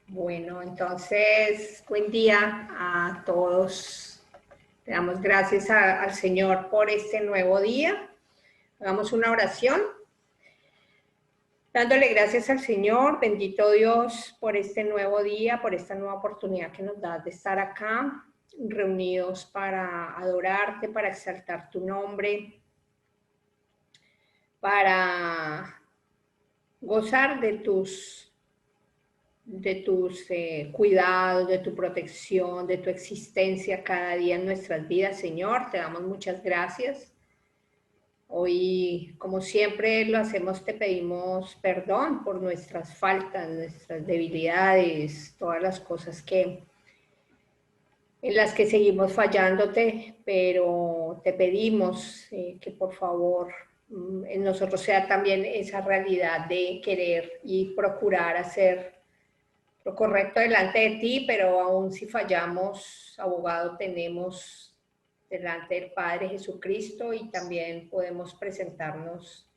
Bueno, entonces, buen día a todos. Le damos gracias al Señor por este nuevo día. Hagamos una oración. Dándole gracias al Señor, bendito Dios, por este nuevo día, por esta nueva oportunidad que nos da de estar acá, reunidos para adorarte, para exaltar tu nombre, para gozar de tus cuidados, de tu protección, de tu existencia cada día en nuestras vidas, Señor. Te damos muchas gracias. Hoy, como siempre lo hacemos, te pedimos perdón por nuestras faltas, nuestras debilidades, todas las cosas en las que seguimos fallándote, pero te pedimos que por favor en nosotros sea también esa realidad de querer y procurar hacer lo correcto delante de ti, pero aún si fallamos, abogado tenemos delante del Padre Jesucristo y también podemos presentarnos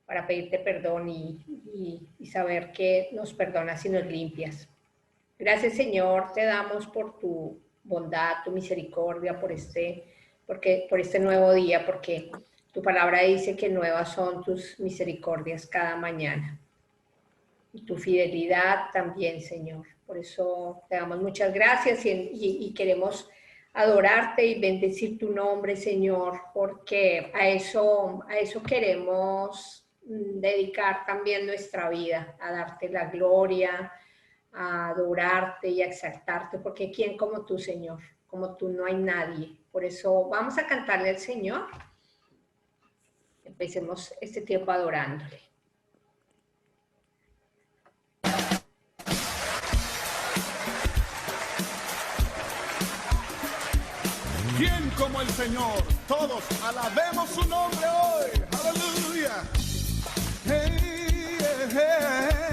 para pedirte perdón y saber que nos perdonas y nos limpias. Gracias, Señor, te damos por tu bondad, tu misericordia, por este nuevo día, porque tu palabra dice que nuevas son tus misericordias cada mañana. Y tu fidelidad también, Señor. Por eso te damos muchas gracias y queremos adorarte y bendecir tu nombre, Señor, porque a eso queremos dedicar también nuestra vida, a darte la gloria, a adorarte y a exaltarte, porque ¿quién como tú, Señor? Como tú no hay nadie. Por eso vamos a cantarle al Señor. Empecemos este tiempo adorándole. ¿Quién como el Señor? Todos alabemos su nombre hoy. Aleluya. Hey, hey, hey.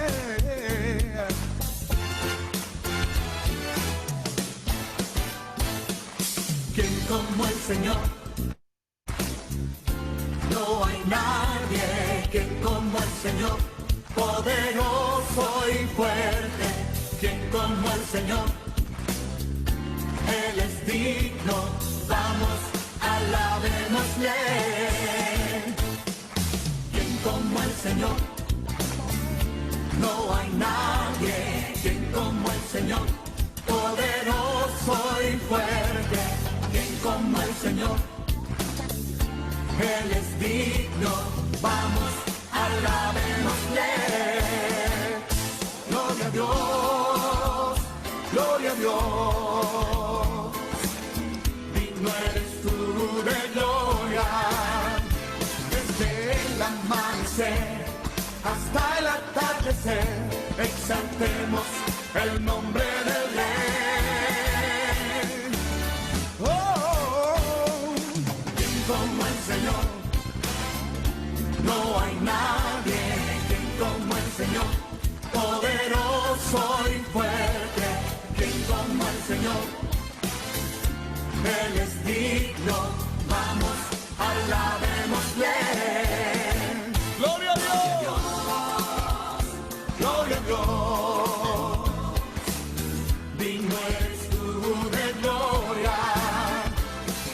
¿Quién como el Señor? No hay nadie. ¿Quién como el Señor? Poderoso y fuerte. ¿Quién como el Señor? Él es digno, vamos, alabémosle. ¿Quién como el Señor? No hay nadie. ¿Quién como el Señor? Poderoso y fuerte. ¿Quién como el Señor? Él es digno, vamos, alabémosle. Gloria a Dios, gloria a Dios. No eres tú de gloria, desde el amanecer hasta el atardecer, exaltemos el nombre del Rey. Oh, oh, oh. ¿Quién como el Señor? No hay nadie. ¿Quién como el Señor? Poderoso y fuerte. ¿Quién como el Señor? Él es digno, vamos, alabémosle. Gloria a Dios, gloria a Dios. Digno eres tú de gloria,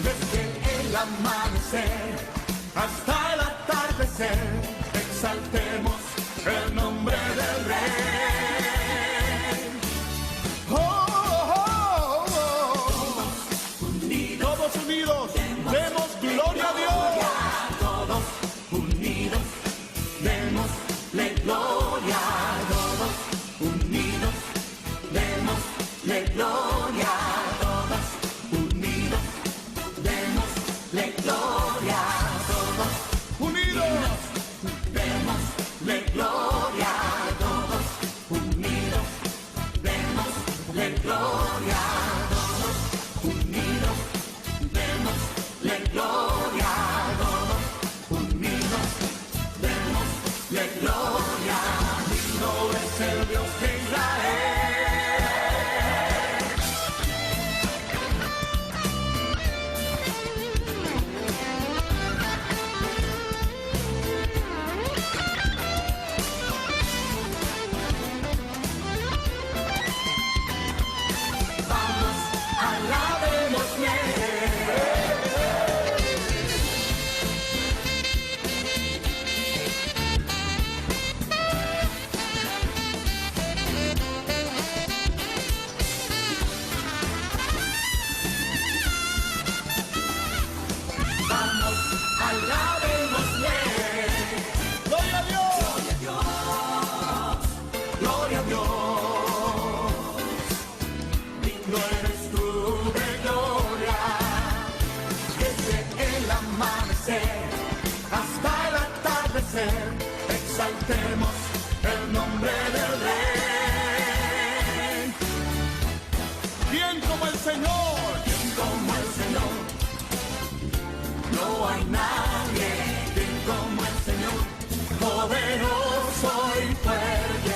desde el amanecer hasta el atardecer, exaltemos el nombre del Rey. Unidos, demos gloria a Dios. Todos unidos, démosle gloria. Todos unidos, démosle gloria. Todos unidos, démosle gloria. Todos Unidos, démosle gloria. Todos unidos, démosle gloria. Gloria a todos unidos, démosle gloria. Digno es el Dios de Israel. Dios. Digno eres tú de gloria, desde el amanecer hasta el atardecer, exaltemos el nombre del Rey. ¿Quién como el Señor? ¿Quién como el Señor? No hay nadie. ¿Quién como el Señor? Poderoso y fuerte.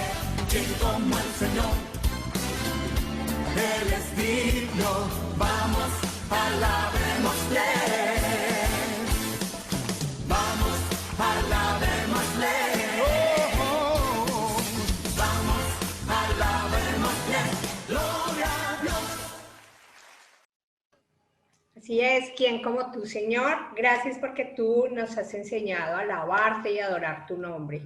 ¿Quién como el Señor? Él es digno. Vamos, alabémosle. Vamos, alabémosle. Vamos, alabémosle. Gloria a Dios. Así es, ¿quién como tú, Señor? Gracias porque tú nos has enseñado a alabarte y adorar tu nombre.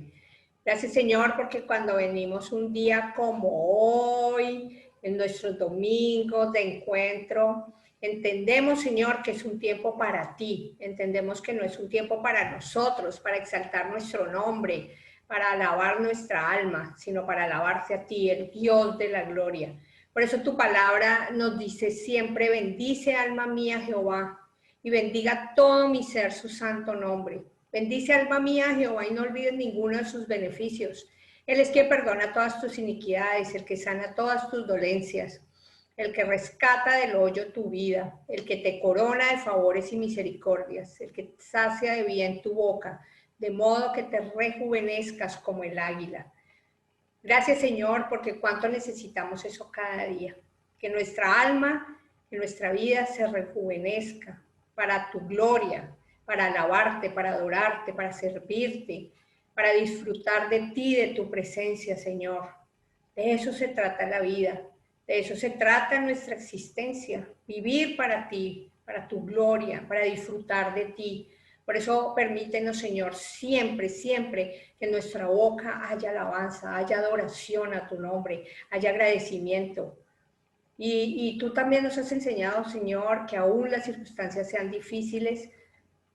Gracias, Señor, porque cuando venimos un día como hoy, en nuestros domingos de encuentro, entendemos, Señor, que es un tiempo para ti. Entendemos que no es un tiempo para nosotros, para exaltar nuestro nombre, para alabar nuestra alma, sino para alabarte a ti, el Dios de la gloria. Por eso tu palabra nos dice siempre, bendice alma mía Jehová, y bendiga todo mi ser su santo nombre. Bendice alma mía Jehová y no olvides ninguno de sus beneficios. Él es quien perdona todas tus iniquidades, el que sana todas tus dolencias, el que rescata del hoyo tu vida, el que te corona de favores y misericordias, el que sacia de bien tu boca, de modo que te rejuvenezcas como el águila. Gracias, Señor, porque cuánto necesitamos eso cada día. Que nuestra alma, que nuestra vida se rejuvenezca para tu gloria, para alabarte, para adorarte, para servirte, para disfrutar de ti, de tu presencia, Señor. De eso se trata la vida, de eso se trata nuestra existencia. Vivir para ti, para tu gloria, para disfrutar de ti. Por eso permítenos, Señor, siempre, siempre que en nuestra boca haya alabanza, haya adoración a tu nombre, haya agradecimiento. Y tú también nos has enseñado, Señor, que aún las circunstancias sean difíciles,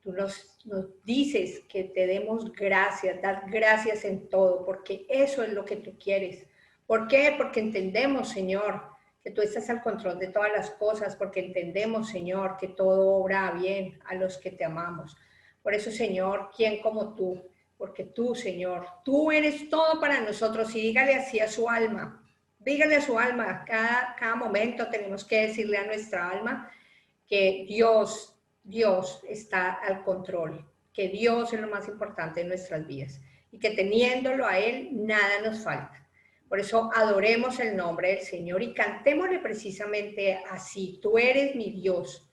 tú nos dices que te demos gracias, dar gracias en todo, porque eso es lo que tú quieres. ¿Por qué? Porque entendemos, Señor, que tú estás al control de todas las cosas, porque entendemos, Señor, que todo obra bien a los que te amamos. Por eso, Señor, ¿quién como tú? Porque tú, Señor, tú eres todo para nosotros. Y dígale así a su alma. Dígale a su alma. Cada momento tenemos que decirle a nuestra alma que Dios está al control. Que Dios es lo más importante en nuestras vidas. Y que teniéndolo a Él, nada nos falta. Por eso adoremos el nombre del Señor y cantémosle precisamente así. Tú eres mi Dios.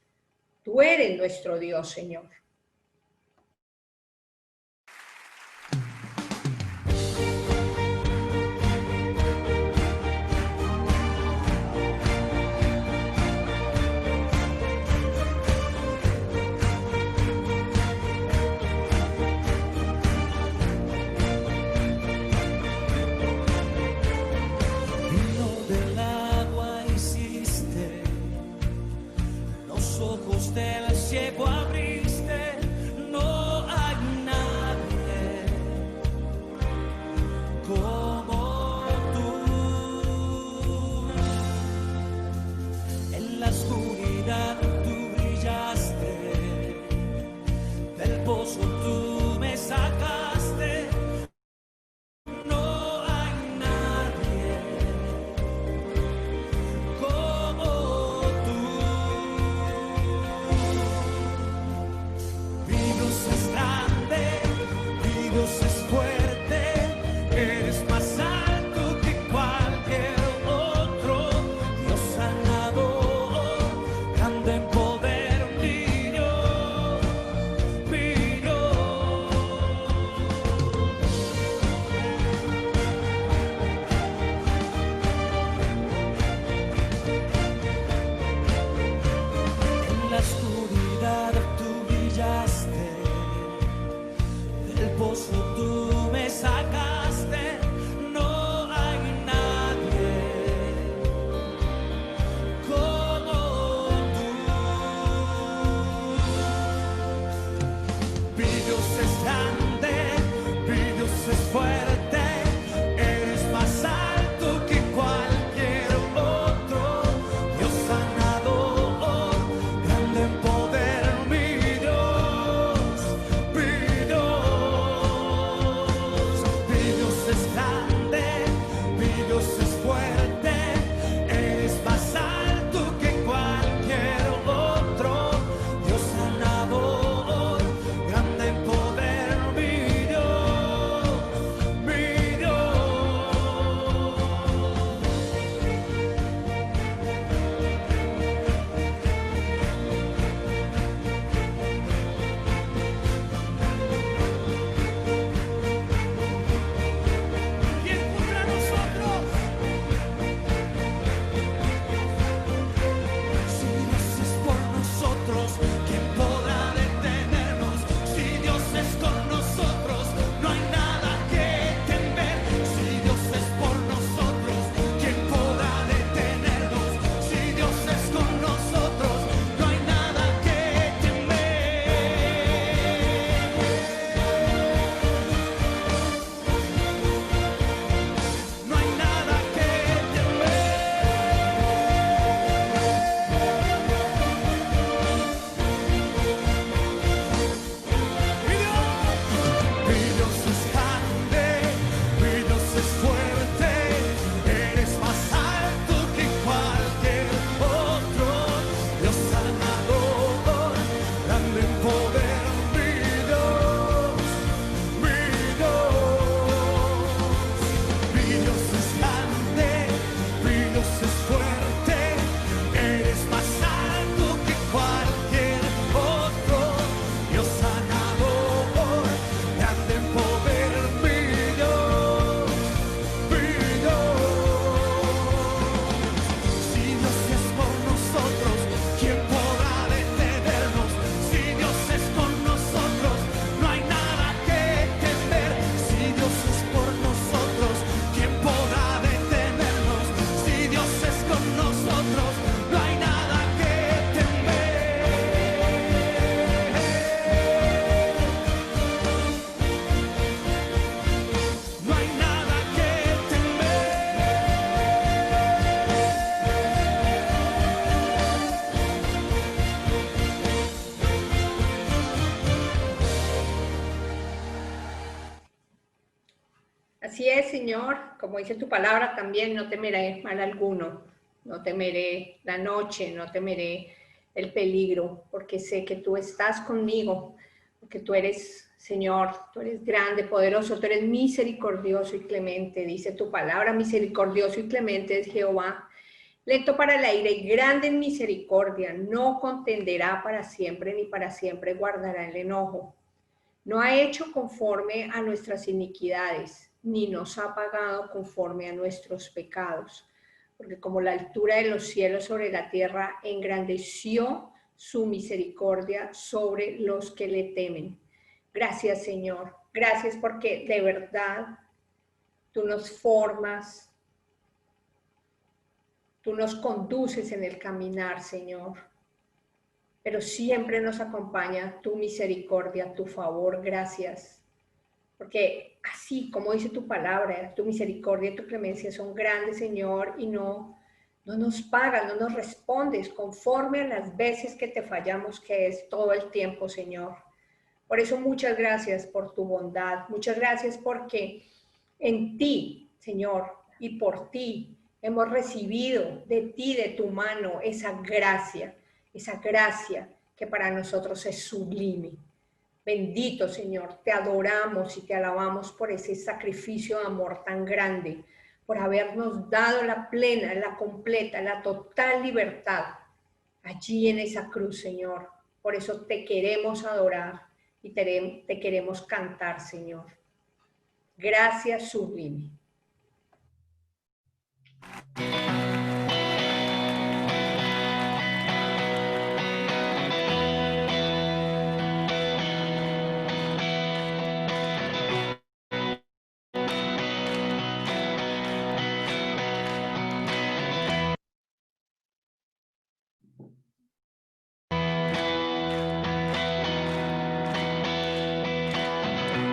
Tú eres nuestro Dios, Señor. Del ciego abriste Señor, como dice tu palabra también, no temeré mal alguno, no temeré la noche, no temeré el peligro, porque sé que tú estás conmigo, porque tú eres, Señor, tú eres grande, poderoso, tú eres misericordioso y clemente. Dice tu palabra, misericordioso y clemente es Jehová, lento para la ira y grande en misericordia, no contenderá para siempre, ni para siempre guardará el enojo. No ha hecho conforme a nuestras iniquidades, ni nos ha pagado conforme a nuestros pecados. Porque como la altura de los cielos sobre la tierra, engrandeció su misericordia sobre los que le temen. Gracias, Señor. Gracias porque de verdad tú nos formas, tú nos conduces en el caminar, Señor. Pero siempre nos acompaña tu misericordia, tu favor. Gracias. Porque así como dice tu palabra, tu misericordia y tu clemencia son grandes, Señor, y no nos pagas, no nos respondes conforme a las veces que te fallamos, que es todo el tiempo, Señor. Por eso muchas gracias por tu bondad, muchas gracias porque en ti, Señor, y por ti hemos recibido de ti, de tu mano, esa gracia que para nosotros es sublime. Bendito Señor, te adoramos y te alabamos por ese sacrificio de amor tan grande, por habernos dado la plena, la completa, la total libertad allí en esa cruz, Señor. Por eso te queremos adorar y te queremos cantar, Señor. Gracias sublime.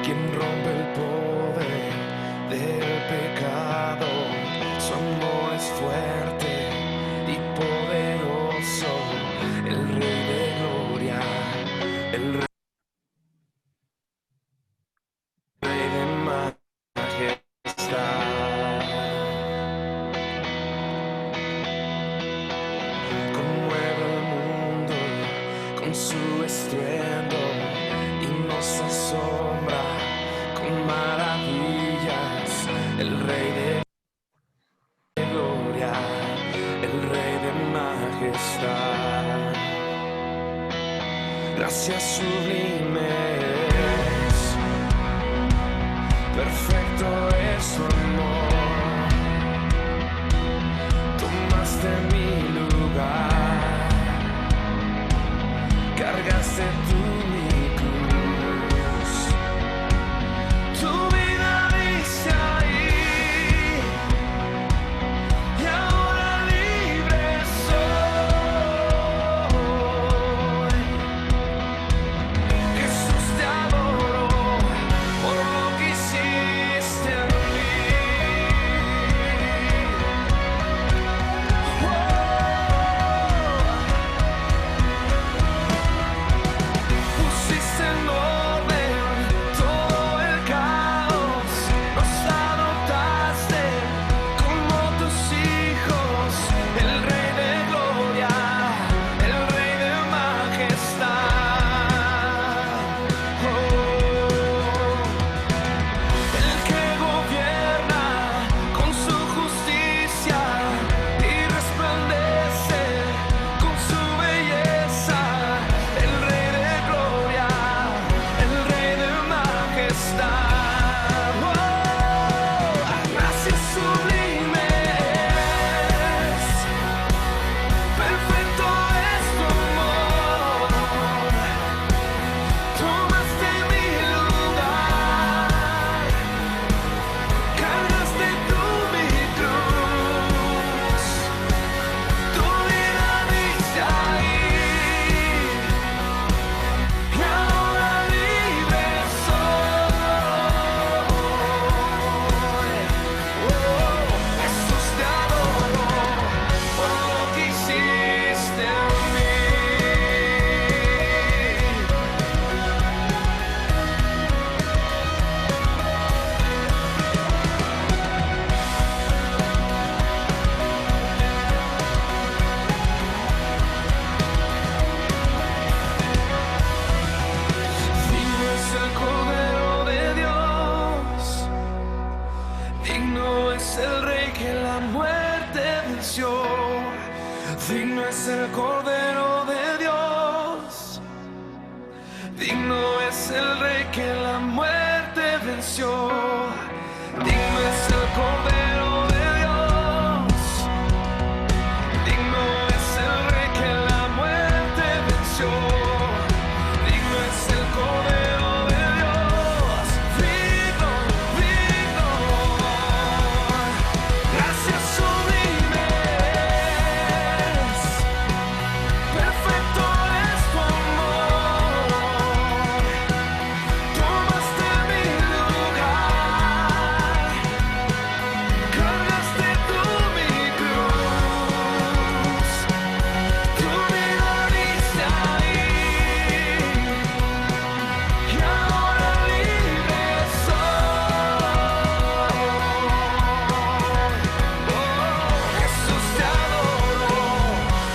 Quien rompe el poder del pecado, su amor es fuerte y poderoso, el Rey de gloria, el Rey de majestad. Conmueve el mundo con su estruendo y nos asombra con maravillas, el Rey de gloria, el Rey de majestad. Gracias sublimes, perfecto es tu amor, tomaste mi lugar, cargaste tú mi cruz, tu vida viste ahí, y ahora libre soy. Jesús te adoro por lo que hiciste en mí. Digno es el Cordero de Dios, digno es el Rey que la muerte venció. Digno es el Cordero de Dios, digno es el Rey que la muerte venció. Digno es el Cordero de Dios, digno, digno. Gracias sublimes, perfecto es tu amor. Tomaste mi lugar, cargaste tú mi cruz, tu vida diste ahí, y ahora libre soy. Jesús, te adoro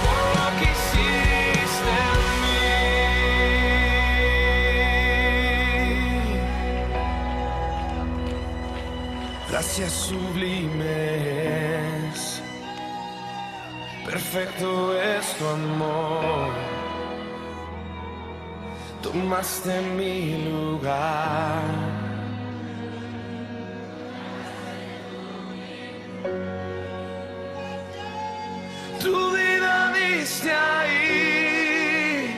por lo que hiciste en mí. Gracias sublimes, perfecto es tu amor. Tomaste mi lugar. Tu vida diste ahí,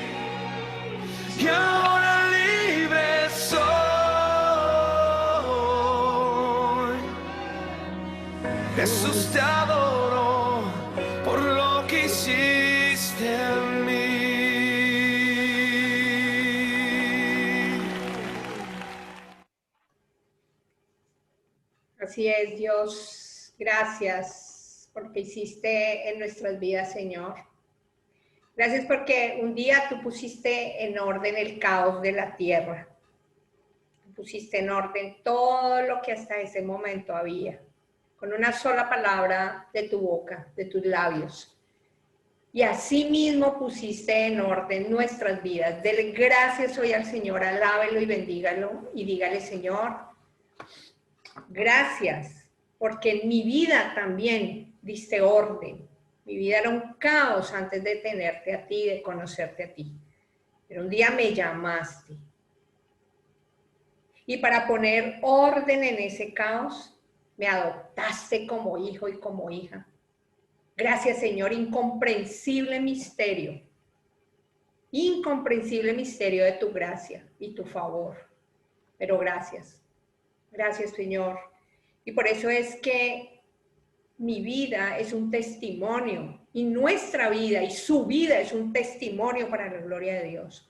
y ahora libre soy. Jesús, te adoro por lo que hiciste en mí. Así es, Dios, gracias porque hiciste en nuestras vidas, Señor. Gracias porque un día tú pusiste en orden el caos de la tierra. Pusiste en orden todo lo que hasta ese momento había, con una sola palabra de tu boca, de tus labios. Y así mismo pusiste en orden nuestras vidas. Dele gracias hoy al Señor, alábelo y bendígalo y dígale, Señor, gracias, porque en mi vida también diste orden. Mi vida era un caos antes de tenerte a ti, de conocerte a ti. Pero un día me llamaste. Y para poner orden en ese caos, me adoptaste como hijo y como hija. Gracias, Señor, incomprensible misterio de tu gracia y tu favor. Pero gracias, Señor. Y por eso es que mi vida es un testimonio, y nuestra vida y su vida es un testimonio para la gloria de Dios,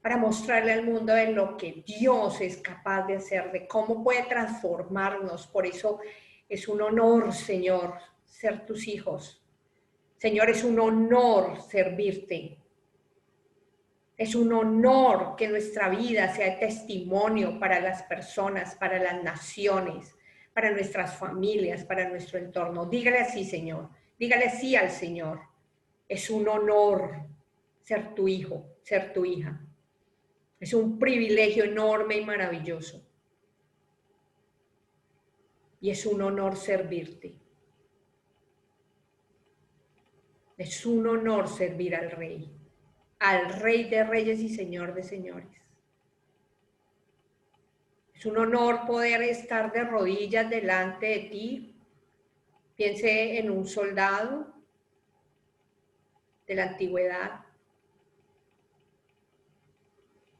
para mostrarle al mundo de lo que Dios es capaz de hacer, de cómo puede transformarnos. Por eso es un honor, Señor, ser tus hijos. Señor, es un honor servirte. Es un honor que nuestra vida sea testimonio para las personas, para las naciones, para nuestras familias, para nuestro entorno. Dígale así, Señor. Dígale así al Señor. Es un honor ser tu hijo, ser tu hija. Es un privilegio enorme y maravilloso. Y es un honor servirte. Es un honor servir al Rey de Reyes y Señor de Señores. Es un honor poder estar de rodillas delante de ti. Piense en un soldado de la antigüedad,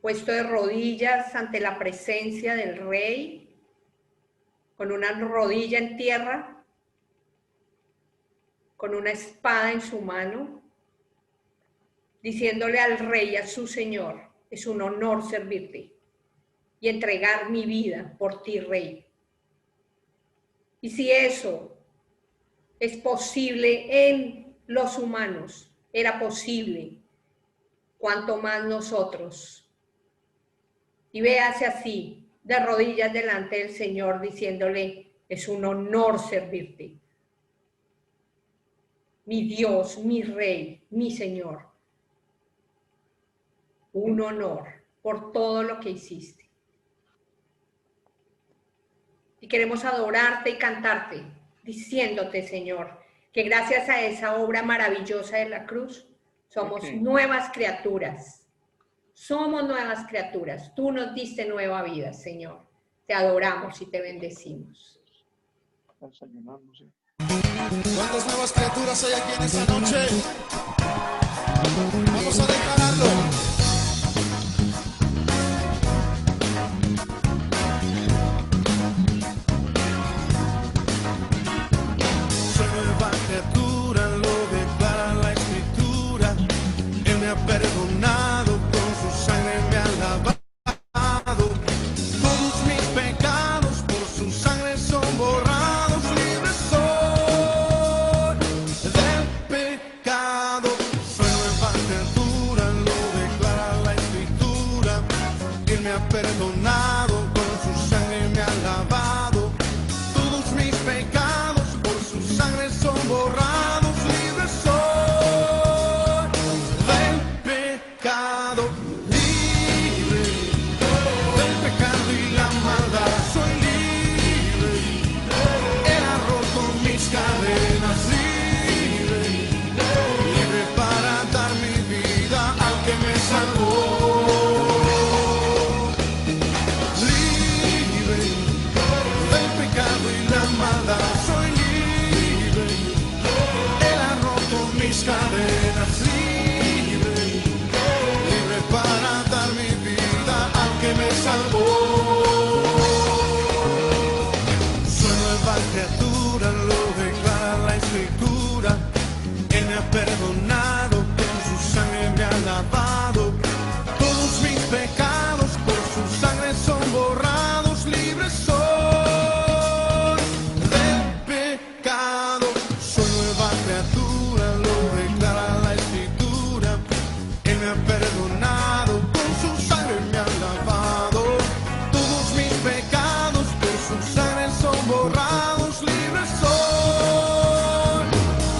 puesto de rodillas ante la presencia del Rey, con una rodilla en tierra, con una espada en su mano, diciéndole al Rey, a su Señor, es un honor servirte y entregar mi vida por ti, Rey. Y si eso es posible en los humanos, era posible, cuanto más nosotros. Y véase así, de rodillas delante del Señor, diciéndole, es un honor servirte. Mi Dios, mi Rey, mi Señor. Un honor por todo lo que hiciste. Y queremos adorarte y cantarte, diciéndote, Señor, que gracias a esa obra maravillosa de la cruz somos nuevas criaturas. Somos nuevas criaturas. Tú nos diste nueva vida, Señor. Te adoramos y te bendecimos. ¿Cuántas nuevas criaturas hay aquí en esta noche? Vamos a declararlo. Soy nueva criatura, lo declara la Escritura. Él me ha perdonado, con su sangre me ha lavado. Todos mis pecados por su sangre son borrados. Libre soy del pecado. Soy nueva criatura, lo declara la Escritura. Él me ha perdonado, con su sangre me ha lavado. Todos mis pecados por su sangre son borrados. Libre soy del pecado. Libre del pecado y la maldad. Soy libre. Él ha roto mis cadenas. Libre, libre para dar mi vida al que me salvó. Libre del pecado y la maldad. Soy libre. Él ha roto mis cadenas. Libre, libre para dar mi vida al que me salvó. Soy nueva criatura, lo declara la Escritura. Él me ha perdonado, con su sangre me ha lavado. Todos mis pecados por su sangre son borrados. Libre soy del pecado. Soy nueva criatura, lo declara la Escritura. Él me ha perdonado, con su sangre me ha lavado. Todos mis pecados por su sangre son borrados. Libre soy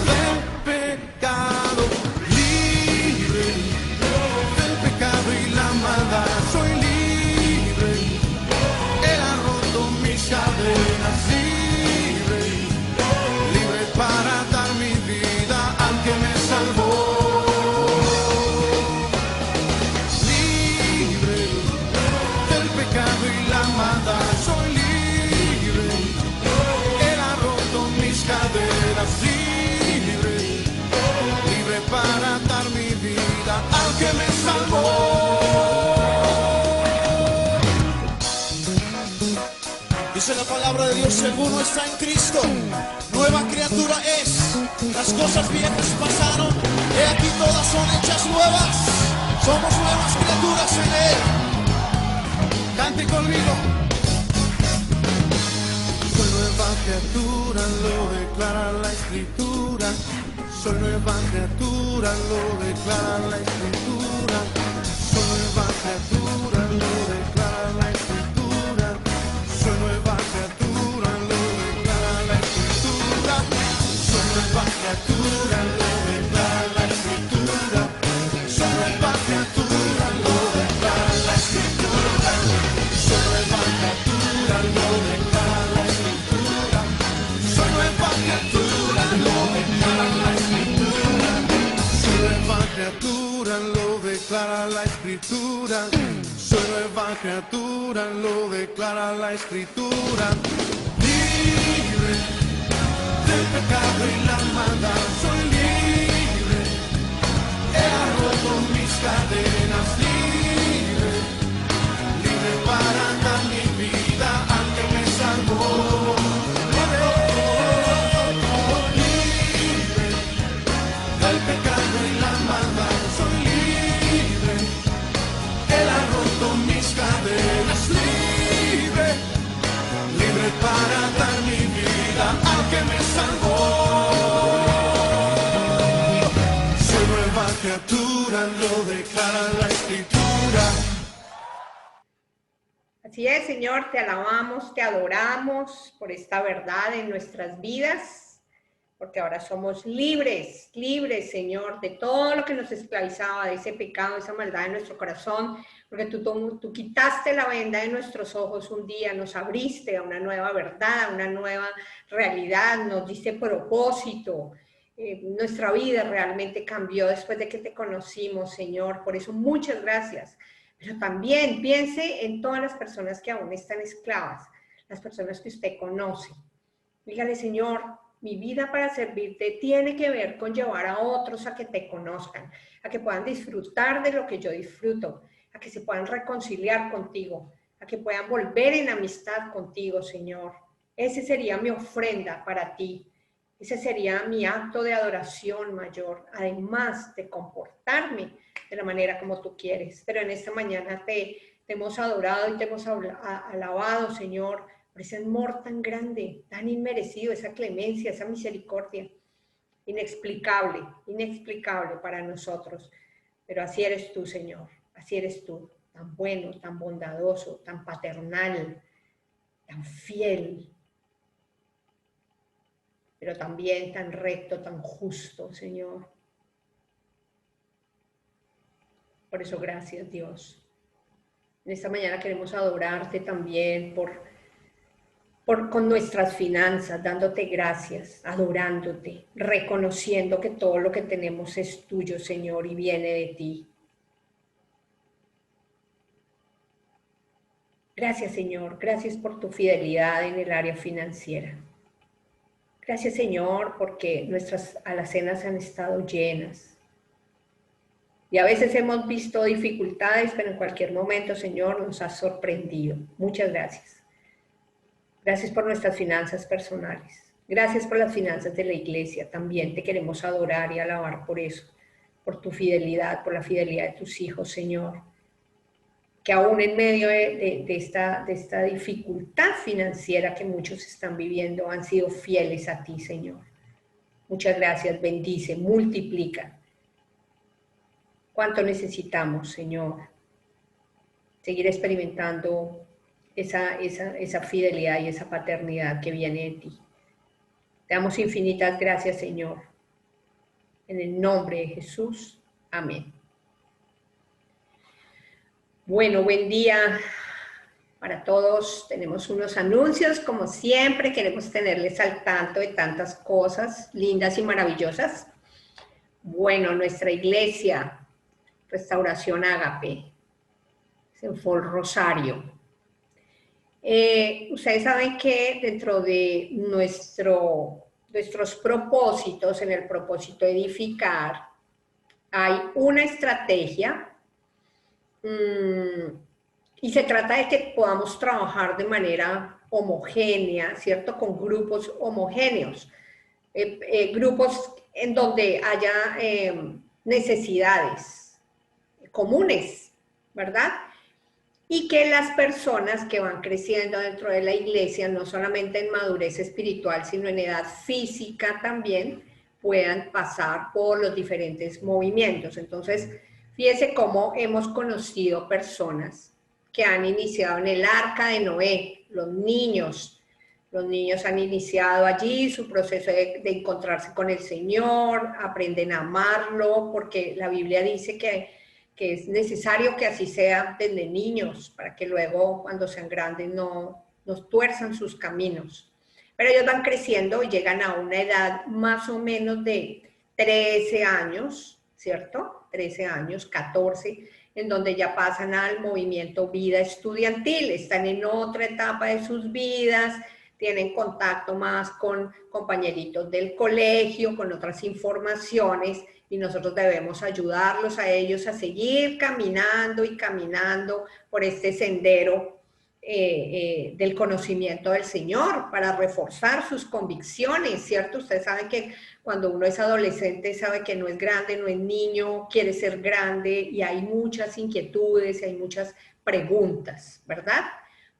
del pecado. Libre del pecado y la maldad. Soy libre. Él ha roto mis cadenas. Libre, libre para dar mi vida al que me salvó. Libre del pecado y la maldad. Soy libre. Él ha roto mis cadenas. Libre, libre para dar mi vida al que me salvó. Dice la palabra de Dios: si alguno está en Cristo, nueva criatura es. Las cosas viejas pasaron, he aquí todas son hechas nuevas. Somos nuevas criaturas en Él. Cante conmigo. Soy nueva criatura, lo declara la Escritura. Soy nueva criatura, lo declara la Escritura. Soy nueva criatura, lo declara la Escritura. Soy nueva criatura, lo declara la Escritura. Soy nueva criatura, lo declara la Escritura. Soy nueva criatura, lo declara la Escritura. Soy nueva criatura, lo declara la Escritura. Soy nueva criatura, lo declara la Escritura. Soy nueva criatura, lo declara la Escritura. Soy nueva criatura, lo declara la Escritura. Libre del pecado y la maldad. Soy libre. Él ha roto mis cadenas. Libre, libre para dar mi vida al que me salvó. Libre del pecado y la maldad. Soy libre. Él ha roto mis cadenas. Libre, libre para dar mi vida al que me salvó. Soy nueva criatura, lo declara la Escritura. Así es, Señor, te alabamos, te adoramos por esta verdad en nuestras vidas. porque ahora somos libres, libres, Señor, de todo lo que nos esclavizaba, de ese pecado, de esa maldad en nuestro corazón, porque tú quitaste la venda de nuestros ojos un día, nos abriste a una nueva verdad, a una nueva realidad, nos diste propósito. Nuestra vida realmente cambió después de que te conocimos, Señor, por eso muchas gracias. Pero también piense en todas las personas que aún están esclavas, las personas que usted conoce. Dígale, Señor, mi vida para servirte tiene que ver con llevar a otros a que te conozcan, a que puedan disfrutar de lo que yo disfruto, a que se puedan reconciliar contigo, a que puedan volver en amistad contigo, Señor. Ese sería mi ofrenda para ti. Ese sería mi acto de adoración mayor, además de comportarme de la manera como tú quieres. Pero en esta mañana te hemos adorado y te hemos alabado, Señor, por ese amor tan grande, tan inmerecido, esa clemencia, esa misericordia, inexplicable, inexplicable para nosotros. Pero así eres tú, Señor, así eres tú, tan bueno, tan bondadoso, tan paternal, tan fiel, pero también tan recto, tan justo, Señor. Por eso, gracias, Dios. En esta mañana queremos adorarte también con nuestras finanzas, dándote gracias, adorándote, reconociendo que todo lo que tenemos es tuyo, Señor, y viene de ti. Gracias, Señor, gracias por tu fidelidad en el área financiera. Gracias, Señor, porque nuestras alacenas han estado llenas. Y a veces hemos visto dificultades, pero en cualquier momento, Señor, nos has sorprendido. Muchas gracias. Gracias por nuestras finanzas personales. Gracias por las finanzas de la iglesia. También te queremos adorar y alabar por eso, por tu fidelidad, por la fidelidad de tus hijos, Señor. Que aún en medio de esta dificultad financiera que muchos están viviendo, han sido fieles a ti, Señor. Muchas gracias, bendice, multiplica. ¿Cuánto necesitamos, Señor? Seguir experimentando esa fidelidad y esa paternidad que viene de ti. Te damos infinitas gracias, Señor. En el nombre de Jesús. Amén. Bueno, buen día para todos. Tenemos unos anuncios, como siempre. Queremos tenerles al tanto de tantas cosas lindas y maravillosas. Bueno, nuestra iglesia, Restauración Ágape, en Fort Rosario. Ustedes saben que dentro de nuestros propósitos, en el propósito de edificar, hay una estrategia y se trata de que podamos trabajar de manera homogénea, ¿cierto? Con grupos homogéneos, grupos en donde haya necesidades comunes, ¿verdad? Y que las personas que van creciendo dentro de la iglesia, no solamente en madurez espiritual, sino en edad física también, puedan pasar por los diferentes movimientos. Entonces, fíjese cómo hemos conocido personas que han iniciado en el Arca de Noé, los niños han iniciado allí su proceso de encontrarse con el Señor, aprenden a amarlo, porque la Biblia dice que es necesario que así sea desde niños, para que luego cuando sean grandes no tuerzan sus caminos. Pero ellos van creciendo y llegan a una edad más o menos de 13 años, ¿cierto? 13 años, 14, en donde ya pasan al movimiento vida estudiantil, están en otra etapa de sus vidas, tienen contacto más con compañeritos del colegio, con otras informaciones, y nosotros debemos ayudarlos a ellos a seguir caminando y caminando por este sendero del conocimiento del Señor, para reforzar sus convicciones, ¿cierto? Ustedes saben que cuando uno es adolescente sabe que no es grande, no es niño, quiere ser grande, y hay muchas inquietudes, hay muchas preguntas, ¿verdad?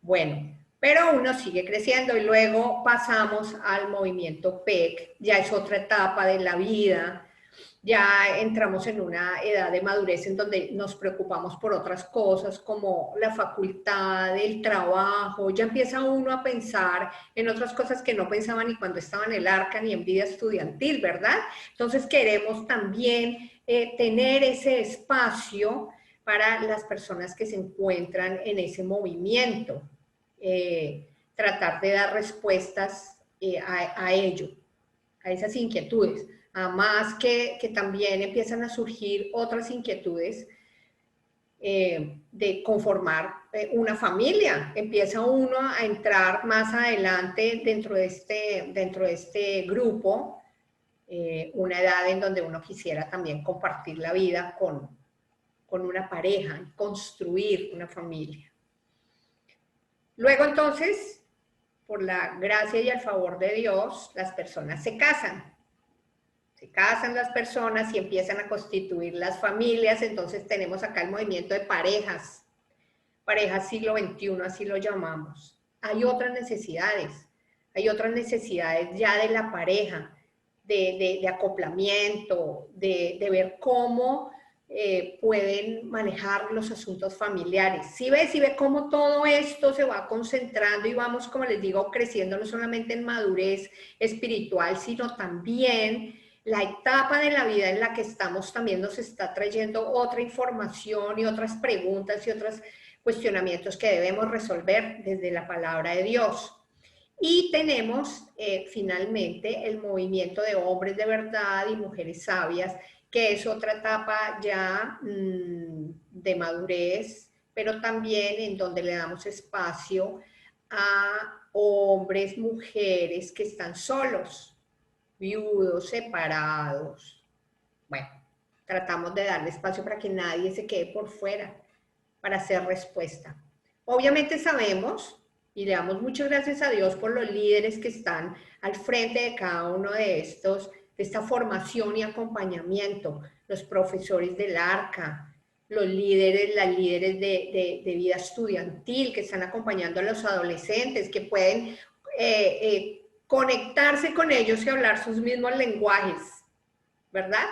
Bueno, pero uno sigue creciendo y luego pasamos al movimiento PEC, ya es otra etapa de la vida, ya entramos en una edad de madurez en donde nos preocupamos por otras cosas como la facultad, el trabajo, ya empieza uno a pensar en otras cosas que no pensaba ni cuando estaba en el arca ni en vida estudiantil, ¿verdad? Entonces queremos también tener ese espacio para las personas que se encuentran en ese movimiento, tratar de dar respuestas a ello, a esas inquietudes. Además que también empiezan a surgir otras inquietudes de conformar una familia. Empieza uno a entrar más adelante dentro de este grupo, una edad en donde uno quisiera también compartir la vida con una pareja, construir una familia. Luego entonces, por la gracia y el favor de Dios, las personas se casan. Se casan las personas y empiezan a constituir las familias, entonces tenemos acá el movimiento de parejas siglo XXI, así lo llamamos. Hay otras necesidades ya de la pareja, de acoplamiento, de ver cómo pueden manejar los asuntos familiares. Si ve cómo todo esto se va concentrando y vamos, como les digo, creciendo no solamente en madurez espiritual, sino también la etapa de la vida en la que estamos también nos está trayendo otra información y otras preguntas y otros cuestionamientos que debemos resolver desde la palabra de Dios. Y tenemos finalmente el movimiento de hombres de verdad y mujeres sabias, que es otra etapa ya de madurez, pero también en donde le damos espacio a hombres, mujeres que están solos, viudos, separados. Bueno, tratamos de darle espacio para que nadie se quede por fuera, para hacer respuesta. Obviamente sabemos, y le damos muchas gracias a Dios por los líderes que están al frente de cada uno de esta formación y acompañamiento, los profesores del arca, las líderes de vida estudiantil que están acompañando a los adolescentes, que pueden conectarse con ellos y hablar sus mismos lenguajes, ¿verdad?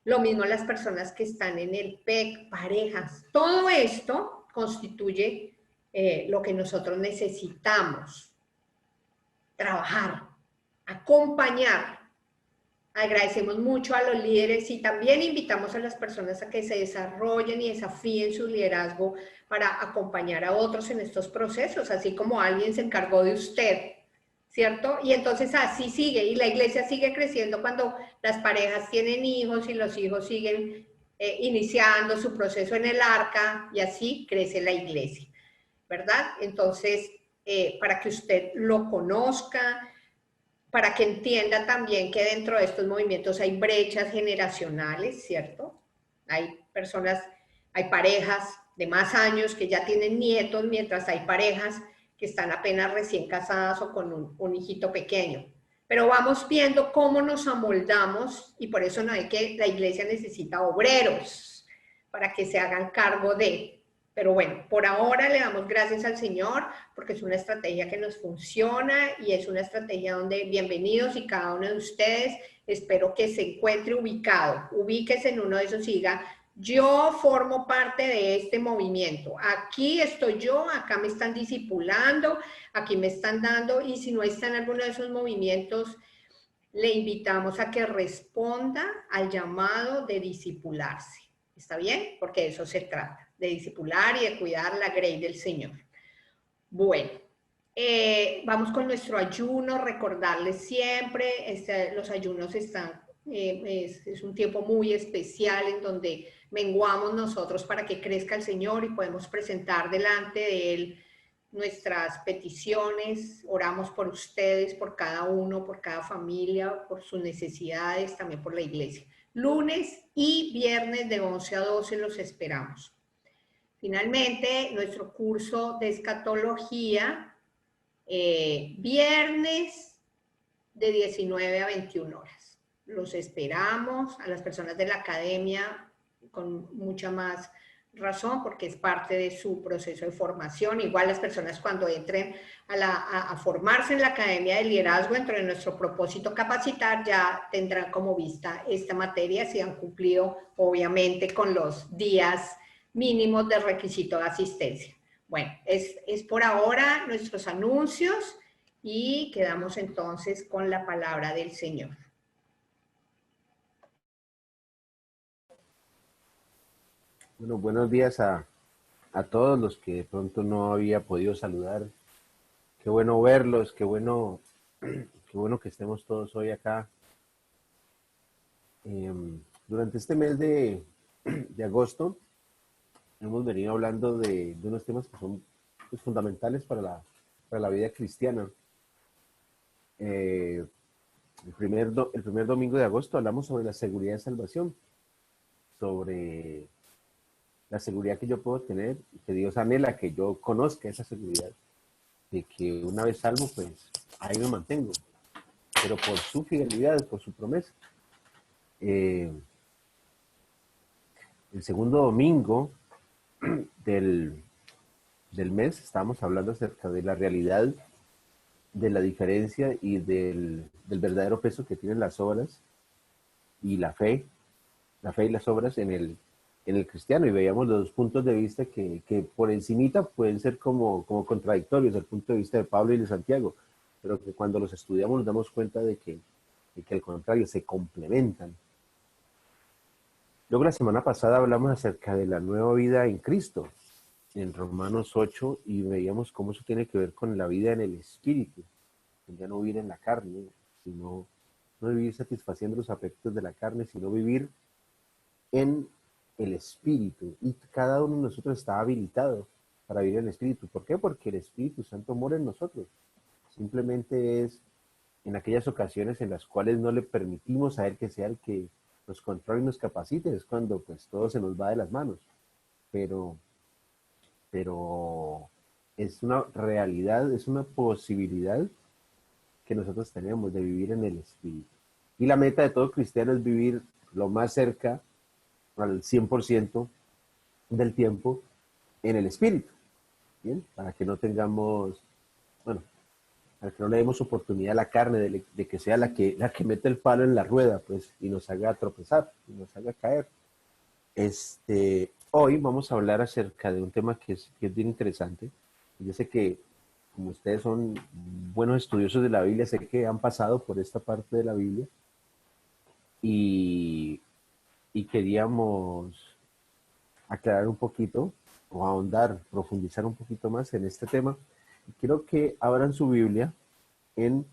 Lo mismo las personas que están en el PEC, parejas. Todo esto constituye lo que nosotros necesitamos trabajar, acompañar. Agradecemos mucho a los líderes y también invitamos a las personas a que se desarrollen y desafíen su liderazgo para acompañar a otros en estos procesos, así como alguien se encargó de usted, ¿cierto? Y entonces así sigue, y la iglesia sigue creciendo cuando las parejas tienen hijos y los hijos siguen iniciando su proceso en el arca, y así crece la iglesia, ¿verdad? Entonces, para que usted lo conozca, para que entienda también que dentro de estos movimientos hay brechas generacionales, ¿cierto? Hay personas, hay parejas de más años que ya tienen nietos, mientras hay parejas que están apenas recién casadas o con un hijito pequeño. Pero vamos viendo cómo nos amoldamos, y por eso no hay que, la iglesia necesita obreros para que se hagan cargo de. Pero bueno, por ahora le damos gracias al Señor porque es una estrategia que nos funciona y es una estrategia donde bienvenidos, y cada uno de ustedes espero que se encuentre ubicado, ubíquese en uno de esos y diga: yo formo parte de este movimiento, aquí estoy yo, acá me están discipulando, aquí me están dando, y si no está en alguno de esos movimientos, le invitamos a que responda al llamado de discipularse. ¿Está bien? Porque de eso se trata, de discipular y de cuidar la grey del Señor. Bueno, vamos con nuestro ayuno, recordarles siempre, los ayunos están, es un tiempo muy especial en donde menguamos nosotros para que crezca el Señor y podemos presentar delante de Él nuestras peticiones, oramos por ustedes, por cada uno, por cada familia, por sus necesidades, también por la iglesia. Lunes y viernes de 11 a 12 los esperamos. Finalmente, nuestro curso de escatología, viernes de 19 a 21 horas. Los esperamos a las personas de la academia con mucha más razón, porque es parte de su proceso de formación. Igual las personas cuando entren a formarse en la Academia de Liderazgo, dentro de nuestro propósito capacitar, ya tendrán como vista esta materia si han cumplido, obviamente, con los días mínimos de requisito de asistencia. Bueno, es por ahora nuestros anuncios y quedamos entonces con la palabra del Señor. Bueno, buenos días a todos los que de pronto no había podido saludar. Qué bueno verlos, qué bueno que estemos todos hoy acá. Durante este mes de agosto hemos venido hablando de unos temas que son pues, fundamentales para la vida cristiana. El primer domingo de agosto hablamos sobre la seguridad de salvación, sobre la seguridad que yo puedo tener, que Dios anhela que yo conozca esa seguridad, de que una vez salvo, pues ahí me mantengo, pero por su fidelidad, por su promesa. El segundo domingo del mes estábamos hablando acerca de la realidad, de la diferencia y del verdadero peso que tienen las obras y la fe y las obras en el cristiano, y veíamos los dos puntos de vista que por encimita pueden ser como contradictorios, el punto de vista de Pablo y de Santiago, pero que cuando los estudiamos nos damos cuenta de que al contrario, se complementan. Luego la semana pasada hablamos acerca de la nueva vida en Cristo, en Romanos 8, y veíamos cómo eso tiene que ver con la vida en el Espíritu, ya no vivir en la carne, sino no vivir satisfaciendo los afectos de la carne, sino vivir en el Espíritu, y cada uno de nosotros está habilitado para vivir en el Espíritu. ¿Por qué? Porque el Espíritu Santo mora en nosotros. Simplemente es en aquellas ocasiones en las cuales no le permitimos a Él que sea el que nos controle y nos capacite, es cuando pues todo se nos va de las manos. Pero es una realidad, es una posibilidad que nosotros tenemos de vivir en el Espíritu. Y la meta de todo cristiano es vivir lo más cerca al 100% del tiempo en el Espíritu, ¿bien? Para que no tengamos, bueno, para que no le demos oportunidad a la carne de que sea la que mete el palo en la rueda, pues, y nos haga tropezar, y nos haga caer. Hoy vamos a hablar acerca de un tema que es bien interesante. Yo sé que, como ustedes son buenos estudiosos de la Biblia, sé que han pasado por esta parte de la Biblia, y queríamos aclarar un poquito o ahondar, profundizar un poquito más en este tema. Quiero que abran su Biblia en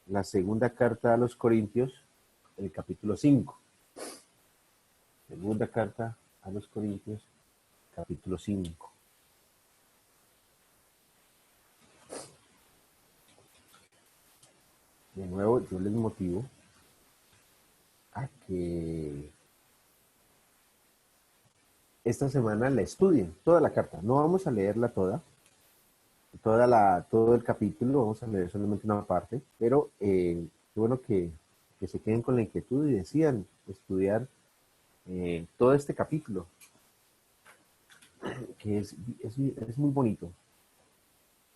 la segunda carta a los Corintios, el capítulo 5. Segunda carta a los Corintios, capítulo 5. De nuevo, yo les motivo a que esta semana la estudien, toda la carta. No vamos a leerla toda, todo el capítulo, vamos a leer solamente una parte, pero qué bueno que se queden con la inquietud y decidan estudiar todo este capítulo, que es muy bonito.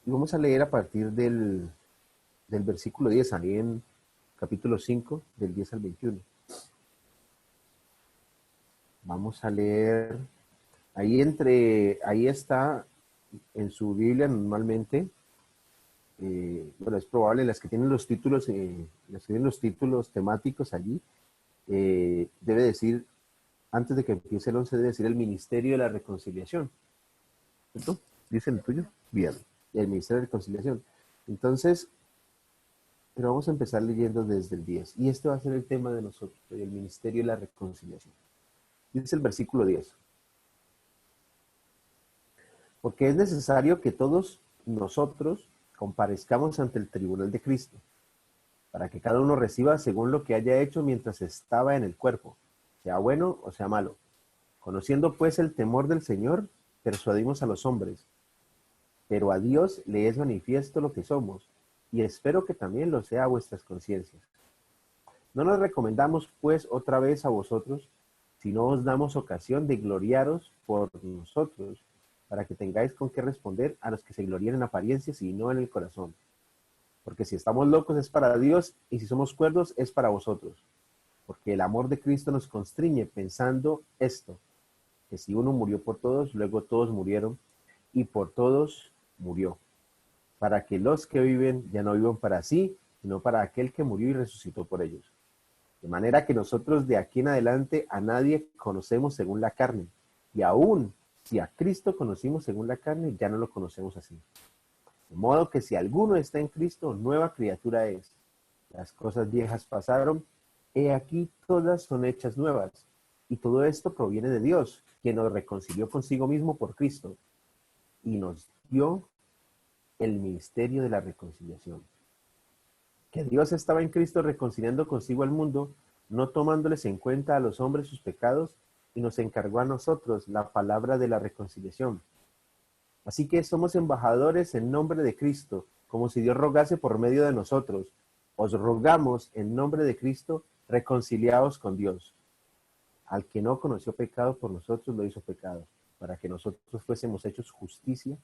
Y vamos a leer a partir del versículo 10, ahí en capítulo 5, del 10 al 21. Vamos a leer, ahí está en su Biblia normalmente, bueno, es probable, las que tienen los títulos temáticos allí, debe decir, antes de que empiece el 11, debe decir el Ministerio de la Reconciliación. ¿Cierto? ¿Dice el tuyo? Bien, el Ministerio de la Reconciliación. Entonces, pero vamos a empezar leyendo desde el 10. Y este va a ser el tema de nosotros, el Ministerio de la Reconciliación. Dice el versículo 10. Porque es necesario que todos nosotros comparezcamos ante el tribunal de Cristo, para que cada uno reciba según lo que haya hecho mientras estaba en el cuerpo, sea bueno o sea malo. Conociendo pues el temor del Señor, persuadimos a los hombres, pero a Dios le es manifiesto lo que somos, y espero que también lo sea a vuestras conciencias. No nos recomendamos pues otra vez a vosotros, si no os damos ocasión de gloriaros por nosotros, para que tengáis con qué responder a los que se glorían en apariencias y no en el corazón. Porque si estamos locos es para Dios, y si somos cuerdos es para vosotros. Porque el amor de Cristo nos constriñe pensando esto, que si uno murió por todos, luego todos murieron, y por todos murió, para que los que viven ya no vivan para sí, sino para aquel que murió y resucitó por ellos. De manera que nosotros de aquí en adelante a nadie conocemos según la carne, y aún si a Cristo conocimos según la carne, ya no lo conocemos así. De modo que si alguno está en Cristo, nueva criatura es. Las cosas viejas pasaron, he aquí todas son hechas nuevas. Y todo esto proviene de Dios, quien nos reconcilió consigo mismo por Cristo, y nos dio el ministerio de la reconciliación. Que Dios estaba en Cristo reconciliando consigo al mundo, no tomándoles en cuenta a los hombres sus pecados, y nos encargó a nosotros la palabra de la reconciliación. Así que somos embajadores en nombre de Cristo, como si Dios rogase por medio de nosotros. Os rogamos en nombre de Cristo, reconciliaos con Dios. Al que no conoció pecado por nosotros lo hizo pecado, para que nosotros fuésemos hechos justicia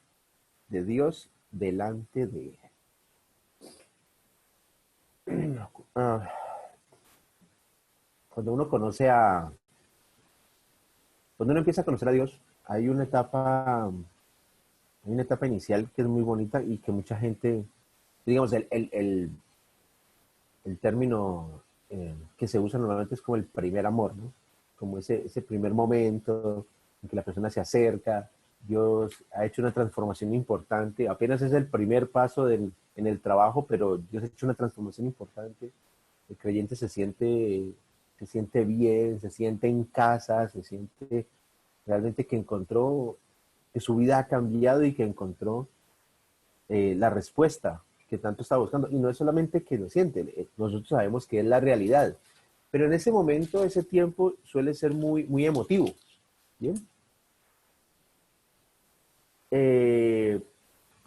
de Dios delante de él. Cuando uno empieza a conocer a Dios, hay una etapa inicial que es muy bonita y que mucha gente, digamos, el término que se usa normalmente es como el primer amor, ¿no? Como ese primer momento en que la persona se acerca, Dios ha hecho una transformación importante, apenas es el primer paso en el trabajo, pero Dios ha hecho una transformación importante. El creyente se siente bien, se siente en casa, se siente realmente que encontró, que su vida ha cambiado y que encontró la respuesta que tanto está buscando. Y no es solamente que lo siente, nosotros sabemos que es la realidad. Pero en ese momento, ese tiempo suele ser muy, muy emotivo. ¿Bien?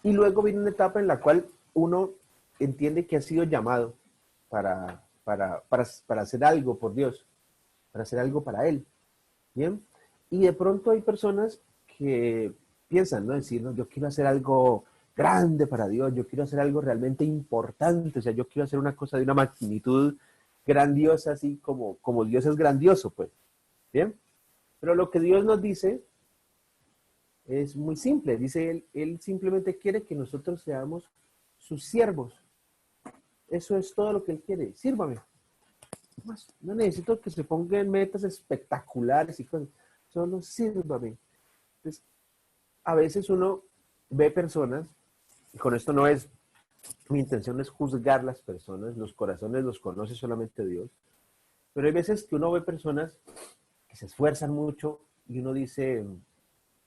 Y luego viene una etapa en la cual uno entiende que ha sido llamado para hacer algo por Dios, para hacer algo para Él. ¿Bien? Y de pronto hay personas que piensan, ¿no? Decir, no, yo quiero hacer algo grande para Dios, yo quiero hacer algo realmente importante, o sea, yo quiero hacer una cosa de una magnitud grandiosa, así como Dios es grandioso, pues. ¿Bien? Pero lo que Dios nos dice es muy simple. Dice, Él simplemente quiere que nosotros seamos sus siervos. Eso es todo lo que Él quiere. Sírvame. No necesito que se pongan metas espectaculares y cosas. Solo sírvame. Entonces, a veces uno ve personas, y con esto no es, mi intención es juzgar las personas, los corazones los conoce solamente Dios, pero hay veces que uno ve personas que se esfuerzan mucho y uno dice,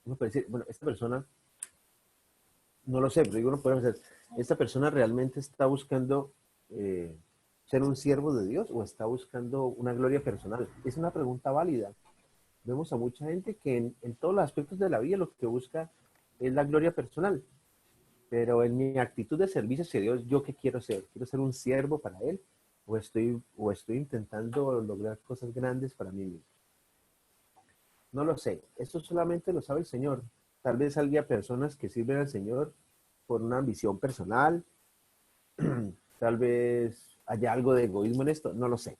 uno puede decir, bueno, esta persona, no lo sé, pero uno puede decir, ¿esta persona realmente está buscando ser un siervo de Dios o está buscando una gloria personal? Es una pregunta válida. Vemos a mucha gente que en todos los aspectos de la vida lo que busca es la gloria personal. Pero en mi actitud de servicio hacia Dios, ¿yo qué quiero ser? ¿Quiero ser un siervo para Él? ¿O estoy intentando lograr cosas grandes para mí mismo? No lo sé. Eso solamente lo sabe el Señor. Tal vez haya personas que sirven al Señor por una ambición personal. Tal vez haya algo de egoísmo en esto. No lo sé.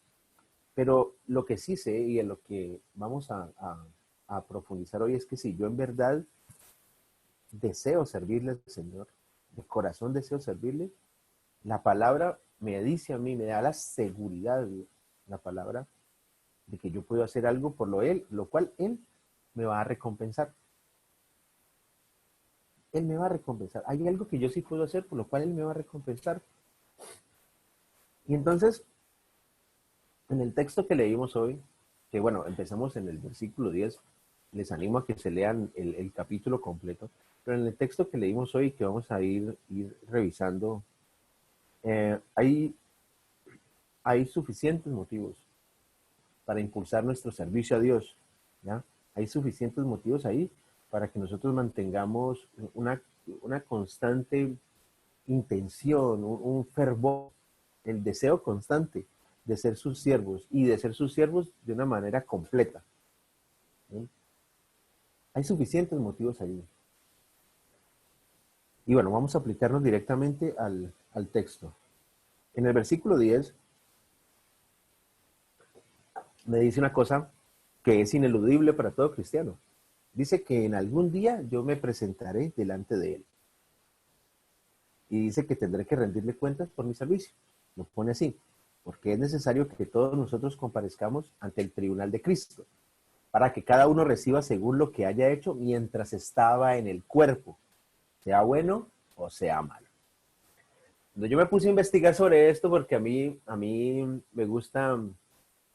Pero lo que sí sé y en lo que vamos a profundizar hoy es que si yo en verdad deseo servirle al Señor, de corazón deseo servirle, la palabra me dice a mí, me da la seguridad, la palabra, de que yo puedo hacer algo por lo cual Él me va a recompensar. Él me va a recompensar. Hay algo que yo sí puedo hacer por lo cual Él me va a recompensar. Y entonces, en el texto que leímos hoy, que bueno, empezamos en el versículo 10, les animo a que se lean el capítulo completo, pero en el texto que leímos hoy, que vamos a ir revisando, hay suficientes motivos para impulsar nuestro servicio a Dios, ¿ya? Hay suficientes motivos ahí para que nosotros mantengamos una constante intención, un fervor, el deseo constante de ser sus siervos y de ser sus siervos de una manera completa. ¿Sí? Hay suficientes motivos allí. Y bueno, vamos a aplicarnos directamente al texto. En el versículo 10 me dice una cosa que es ineludible para todo cristiano. Dice que en algún día yo me presentaré delante de él. Y dice que tendré que rendirle cuentas por mi servicio. Lo pone así, porque es necesario que todos nosotros comparezcamos ante el tribunal de Cristo, para que cada uno reciba según lo que haya hecho mientras estaba en el cuerpo, sea bueno o sea malo. Cuando yo me puse a investigar sobre esto, porque a mí me gusta,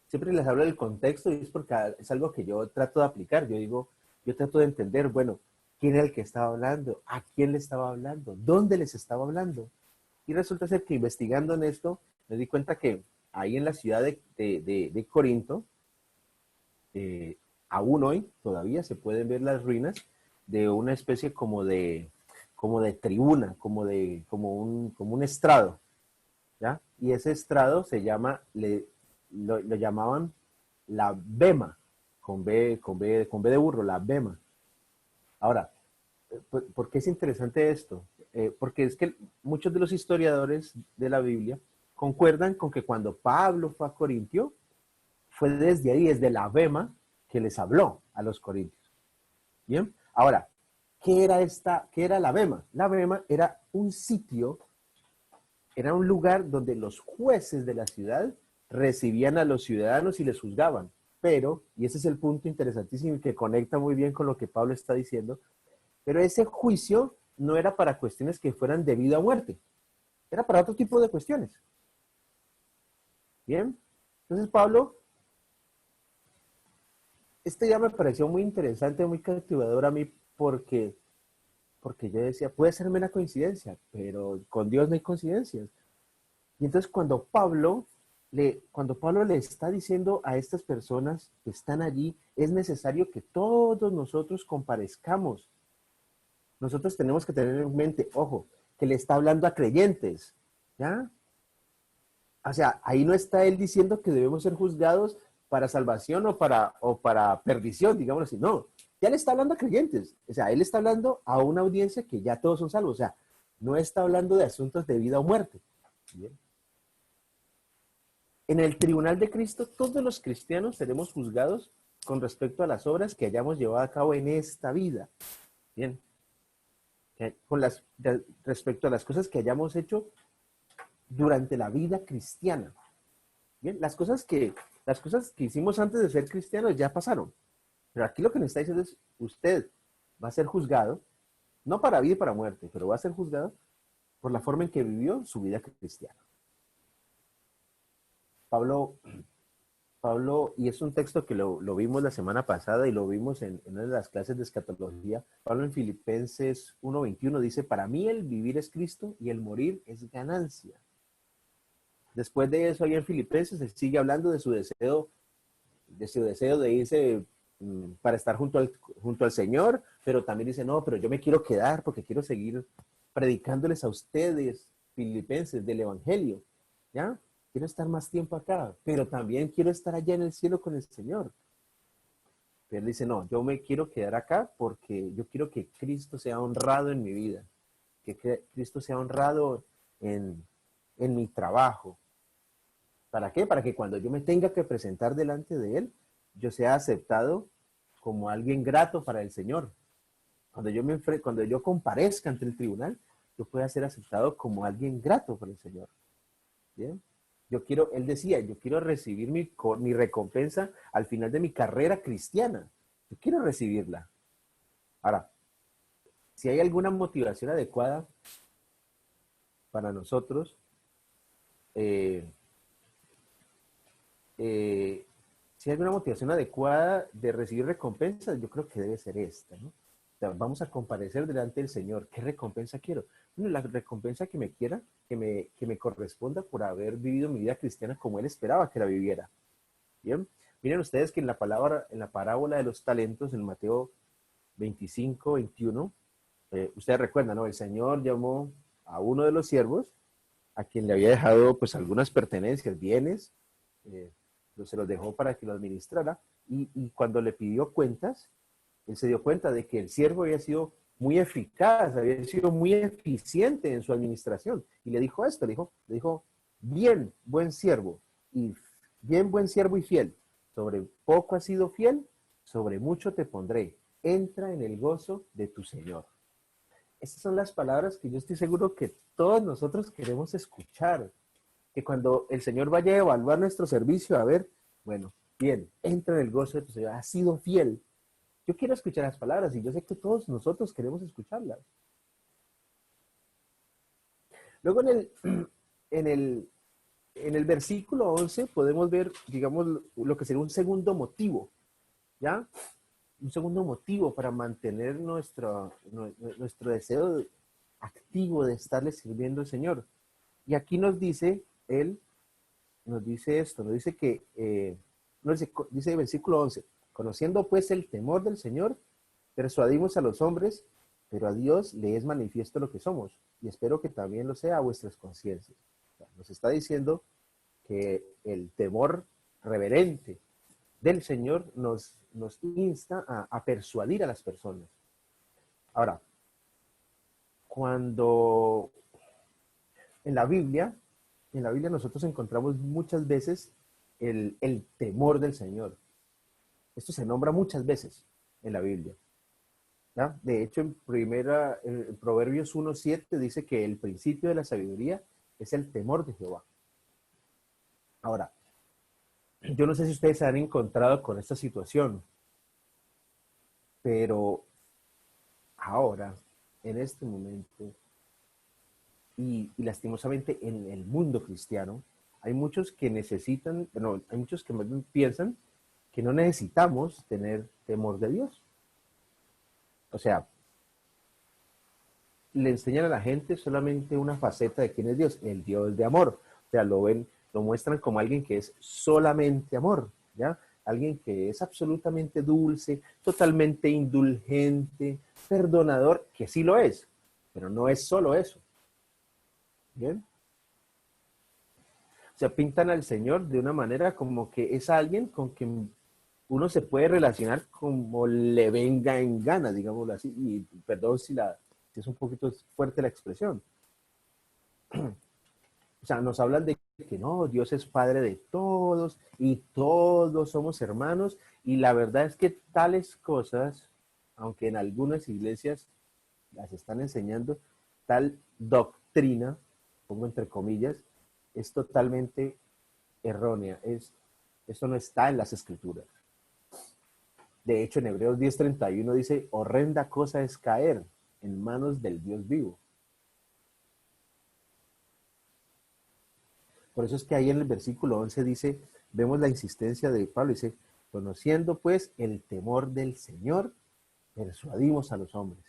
siempre les hablo del contexto, y es porque es algo que yo trato de aplicar. Yo trato de entender, bueno, quién era el que estaba hablando, a quién le estaba hablando, dónde les estaba hablando. Y resulta ser que investigando en esto, me di cuenta que ahí en la ciudad de Corinto, aún hoy todavía se pueden ver las ruinas de una especie como de tribuna, como un estrado, ¿ya? Y ese estrado se llama, lo llamaban la bema, con B de burro, la bema. Ahora, ¿por qué es interesante esto? Porque es que muchos de los historiadores de la Biblia concuerdan con que cuando Pablo fue a Corintio, fue desde ahí, desde la bema, que les habló a los corintios. Bien, ahora, ¿qué era la bema? La bema era un sitio, era un lugar donde los jueces de la ciudad recibían a los ciudadanos y les juzgaban. Pero, y ese es el punto interesantísimo que conecta muy bien con lo que Pablo está diciendo, pero ese juicio no era para cuestiones que fueran de vida o muerte, era para otro tipo de cuestiones. Bien, entonces Pablo, este ya me pareció muy interesante, muy cautivador a mí, porque yo decía, puede ser mera coincidencia, pero con Dios no hay coincidencias. Y entonces cuando Pablo le está diciendo a estas personas que están allí, es necesario que todos nosotros comparezcamos. Nosotros tenemos que tener en mente, ojo, que le está hablando a creyentes, ¿ya? O sea, ahí no está él diciendo que debemos ser juzgados para salvación o para perdición, digamos así. No, ya le está hablando a creyentes. O sea, él está hablando a una audiencia que ya todos son salvos. O sea, no está hablando de asuntos de vida o muerte. ¿Bien? En el tribunal de Cristo, todos los cristianos seremos juzgados con respecto a las obras que hayamos llevado a cabo en esta vida. Bien. Respecto a las cosas que hayamos hecho durante la vida cristiana. Bien, las cosas que hicimos antes de ser cristianos ya pasaron. Pero aquí lo que nos está diciendo es, usted va a ser juzgado, no para vida y para muerte, pero va a ser juzgado por la forma en que vivió su vida cristiana. Pablo, y es un texto que lo vimos la semana pasada y lo vimos en una de las clases de escatología. Pablo en Filipenses 1:21 dice, para mí el vivir es Cristo y el morir es ganancia. Después de eso, ahí en Filipenses, él sigue hablando de su deseo de irse para estar junto al Señor, pero también dice, no, pero yo me quiero quedar porque quiero seguir predicándoles a ustedes, filipenses, del Evangelio, ¿ya? Quiero estar más tiempo acá, pero también quiero estar allá en el cielo con el Señor. Pero él dice, no, yo me quiero quedar acá porque yo quiero que Cristo sea honrado en mi vida, que Cristo sea honrado en mi trabajo. ¿Para qué? Para que cuando yo me tenga que presentar delante de Él, yo sea aceptado como alguien grato para el Señor. Cuando yo comparezca ante el tribunal, yo pueda ser aceptado como alguien grato para el Señor. ¿Bien? Él decía, yo quiero recibir mi recompensa al final de mi carrera cristiana. Yo quiero recibirla. Ahora, si hay alguna motivación adecuada para nosotros, si hay alguna motivación adecuada de recibir recompensas, yo creo que debe ser esta, ¿no? O sea, vamos a comparecer delante del Señor. ¿Qué recompensa quiero? Bueno, la recompensa que me corresponda por haber vivido mi vida cristiana como Él esperaba que la viviera. Bien, miren ustedes que en la parábola de los talentos, en Mateo 25:21, ustedes recuerdan, ¿no? El Señor llamó a uno de los siervos, a quien le había dejado pues algunas pertenencias, bienes, pero se los dejó para que lo administrara, y cuando le pidió cuentas, él se dio cuenta de que el siervo había sido muy eficaz, había sido muy eficiente en su administración, y le dijo esto, le dijo, bien, buen siervo, y bien, buen siervo y fiel, sobre poco has sido fiel, sobre mucho te pondré, entra en el gozo de tu Señor. Estas son las palabras que yo estoy seguro que todos nosotros queremos escuchar, que cuando el Señor vaya a evaluar nuestro servicio, a ver, bueno, bien, entra en el gozo de tu Señor, has sido fiel. Yo quiero escuchar las palabras y yo sé que todos nosotros queremos escucharlas. Luego en el versículo 11 podemos ver, digamos, lo que sería un segundo motivo, ¿ya? Un segundo motivo para mantener nuestro deseo activo de estarle sirviendo al Señor. Y aquí nos dice esto, nos dice que, dice el versículo 11, conociendo pues el temor del Señor, persuadimos a los hombres, pero a Dios le es manifiesto lo que somos, y espero que también lo sea a vuestras conciencias. O sea, nos está diciendo que el temor reverente del Señor nos insta a persuadir a las personas. Ahora, cuando en la Biblia nosotros encontramos muchas veces el temor del Señor. Esto se nombra muchas veces en la Biblia, ¿ya? De hecho, en Proverbios 1:7 dice que el principio de la sabiduría es el temor de Jehová. Ahora, yo no sé si ustedes se han encontrado con esta situación, pero ahora, en este momento, y lastimosamente en el mundo cristiano, hay muchos que hay muchos que piensan que no necesitamos tener temor de Dios. O sea, le enseñan a la gente solamente una faceta de quién es Dios, el Dios de amor. O sea, lo muestran como alguien que es solamente amor, ¿ya? Alguien que es absolutamente dulce, totalmente indulgente, perdonador, que sí lo es, pero no es solo eso. ¿Bien? O sea, pintan al Señor de una manera como que es alguien con quien uno se puede relacionar como le venga en gana, digámoslo así, y perdón si es un poquito fuerte la expresión. O sea, nos hablan de que no, Dios es Padre de todos y todos somos hermanos, y la verdad es que tales cosas, aunque en algunas iglesias las están enseñando, tal doctrina, pongo entre comillas, es totalmente errónea. Esto no está en las Escrituras. De hecho, en Hebreos 10:31 dice, horrenda cosa es caer en manos del Dios vivo. Por eso es que ahí en el versículo 11 dice, vemos la insistencia de Pablo, dice, conociendo pues el temor del Señor, persuadimos a los hombres.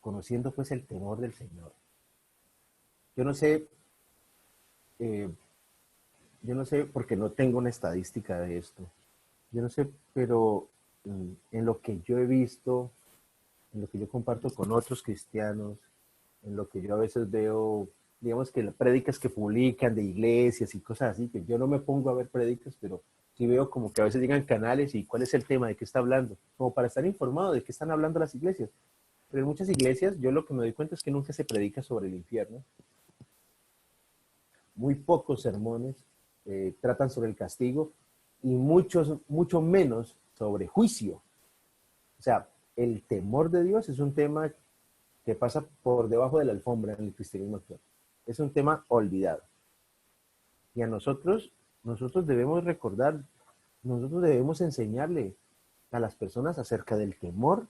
Conociendo pues el temor del Señor. Yo no sé porque no tengo una estadística de esto. Yo no sé, pero en lo que yo he visto, en lo que yo comparto con otros cristianos, en lo que yo a veces veo, digamos que las prédicas que publican de iglesias y cosas así, que yo no me pongo a ver prédicas, pero sí veo como que a veces llegan canales y cuál es el tema, de qué está hablando, como para estar informado de qué están hablando las iglesias. Pero en muchas iglesias yo lo que me doy cuenta es que nunca se predica sobre el infierno. Muy pocos sermones tratan sobre el castigo y mucho menos sobre juicio. O sea, el temor de Dios es un tema que pasa por debajo de la alfombra en el cristianismo actual. Es un tema olvidado. Y a nosotros debemos recordar, nosotros debemos enseñarle a las personas acerca del temor,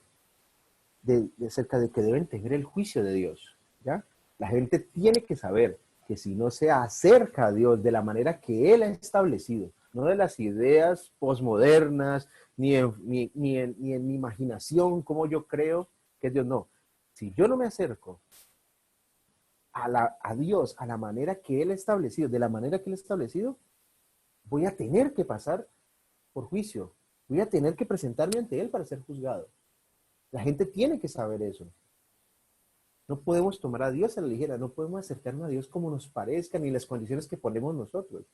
acerca de que deben tener el juicio de Dios, ¿ya? La gente tiene que saber que si no se acerca a Dios de la manera que Él ha establecido, no de las ideas posmodernas, ni en mi imaginación, como yo creo que es Dios, no. Si yo no me acerco a Dios a la manera que Él ha establecido, de la manera que Él ha establecido, voy a tener que pasar por juicio. Voy a tener que presentarme ante Él para ser juzgado. La gente tiene que saber eso. No podemos tomar a Dios a la ligera, no podemos acercarnos a Dios como nos parezca, ni las condiciones que ponemos nosotros.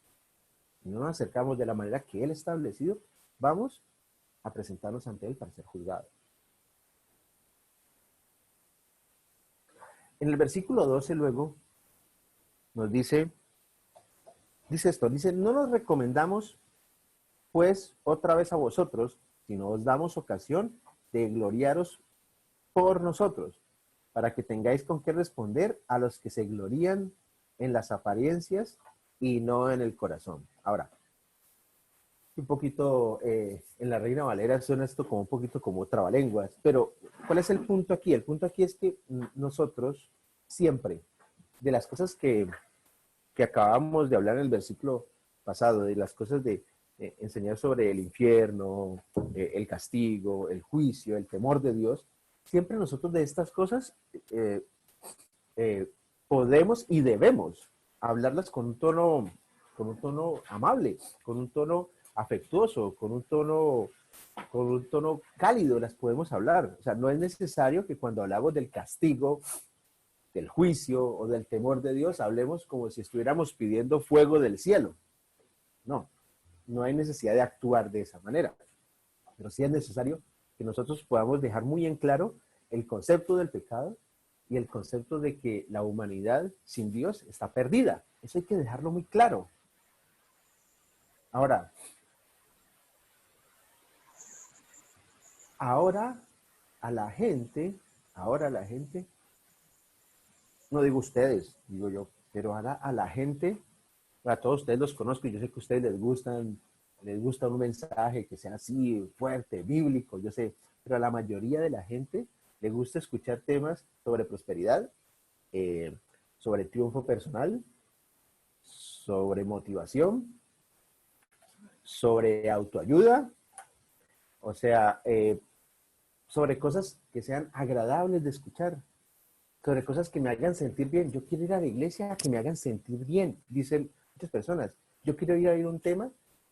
no nos acercamos de la manera que Él ha establecido, vamos a presentarnos ante Él para ser juzgados. En el versículo 12 luego nos dice esto, dice, no nos recomendamos pues otra vez a vosotros, sino os damos ocasión de gloriaros por nosotros, para que tengáis con qué responder a los que se glorían en las apariencias y no en el corazón. Ahora, un poquito, en la Reina Valera suena esto como un poquito como trabalenguas, pero ¿cuál es el punto aquí? El punto aquí es que nosotros siempre, de las cosas que acabamos de hablar en el versículo pasado, de las cosas de enseñar sobre el infierno, el castigo, el juicio, el temor de Dios, siempre nosotros de estas cosas podemos y debemos hablarlas con un tono amable, con un tono afectuoso, con un tono cálido, las podemos hablar. O sea, no es necesario que cuando hablamos del castigo, del juicio o del temor de Dios, hablemos como si estuviéramos pidiendo fuego del cielo. No, no hay necesidad de actuar de esa manera. Pero sí es necesario que nosotros podamos dejar muy en claro el concepto del pecado y el concepto de que la humanidad sin Dios está perdida. Eso hay que dejarlo muy claro. Ahora a la gente, no digo ustedes, digo yo, pero ahora a la gente, a todos ustedes los conozco y yo sé que a ustedes les gusta un mensaje que sea así fuerte, bíblico, yo sé, pero a la mayoría de la gente le gusta escuchar temas sobre prosperidad, sobre triunfo personal, sobre motivación, sobre autoayuda, o sea, sobre cosas que sean agradables de escuchar, sobre cosas que me hagan sentir bien. Yo quiero ir a la iglesia a que me hagan sentir bien, dicen muchas personas. Yo quiero ir a oír un tema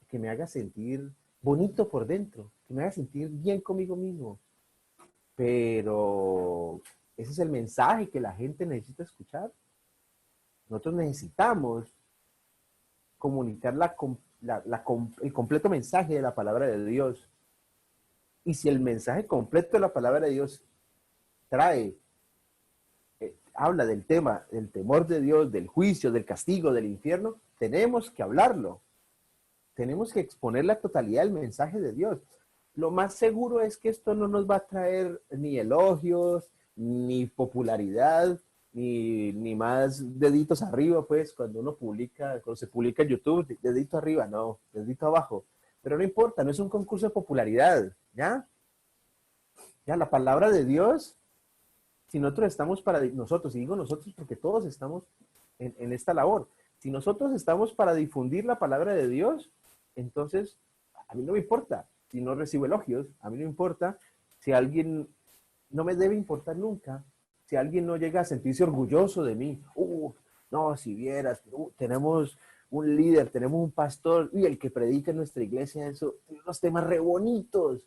que me haga sentir bonito por dentro, que me haga sentir bien conmigo mismo. Pero ese es el mensaje que la gente necesita escuchar. Nosotros necesitamos comunicar el completo mensaje de la palabra de Dios. Y si el mensaje completo de la palabra de Dios habla del tema, del temor de Dios, del juicio, del castigo, del infierno, tenemos que hablarlo. Tenemos que exponer la totalidad del mensaje de Dios. Lo más seguro es que esto no nos va a traer ni elogios, ni popularidad, ni más deditos arriba, pues, cuando se publica en YouTube, dedito arriba, no, dedito abajo. Pero no importa, no es un concurso de popularidad, ¿ya? Ya, la palabra de Dios, si nosotros estamos nosotros, y digo nosotros porque todos estamos en esta labor, si nosotros estamos para difundir la palabra de Dios, entonces a mí no me importa si no recibo elogios, a mí no me importa si alguien, no me debe importar nunca, si alguien no llega a sentirse orgulloso de mí. No, si vieras, tenemos un líder, tenemos un pastor, y el que predica en nuestra iglesia, eso, tiene unos temas re bonitos.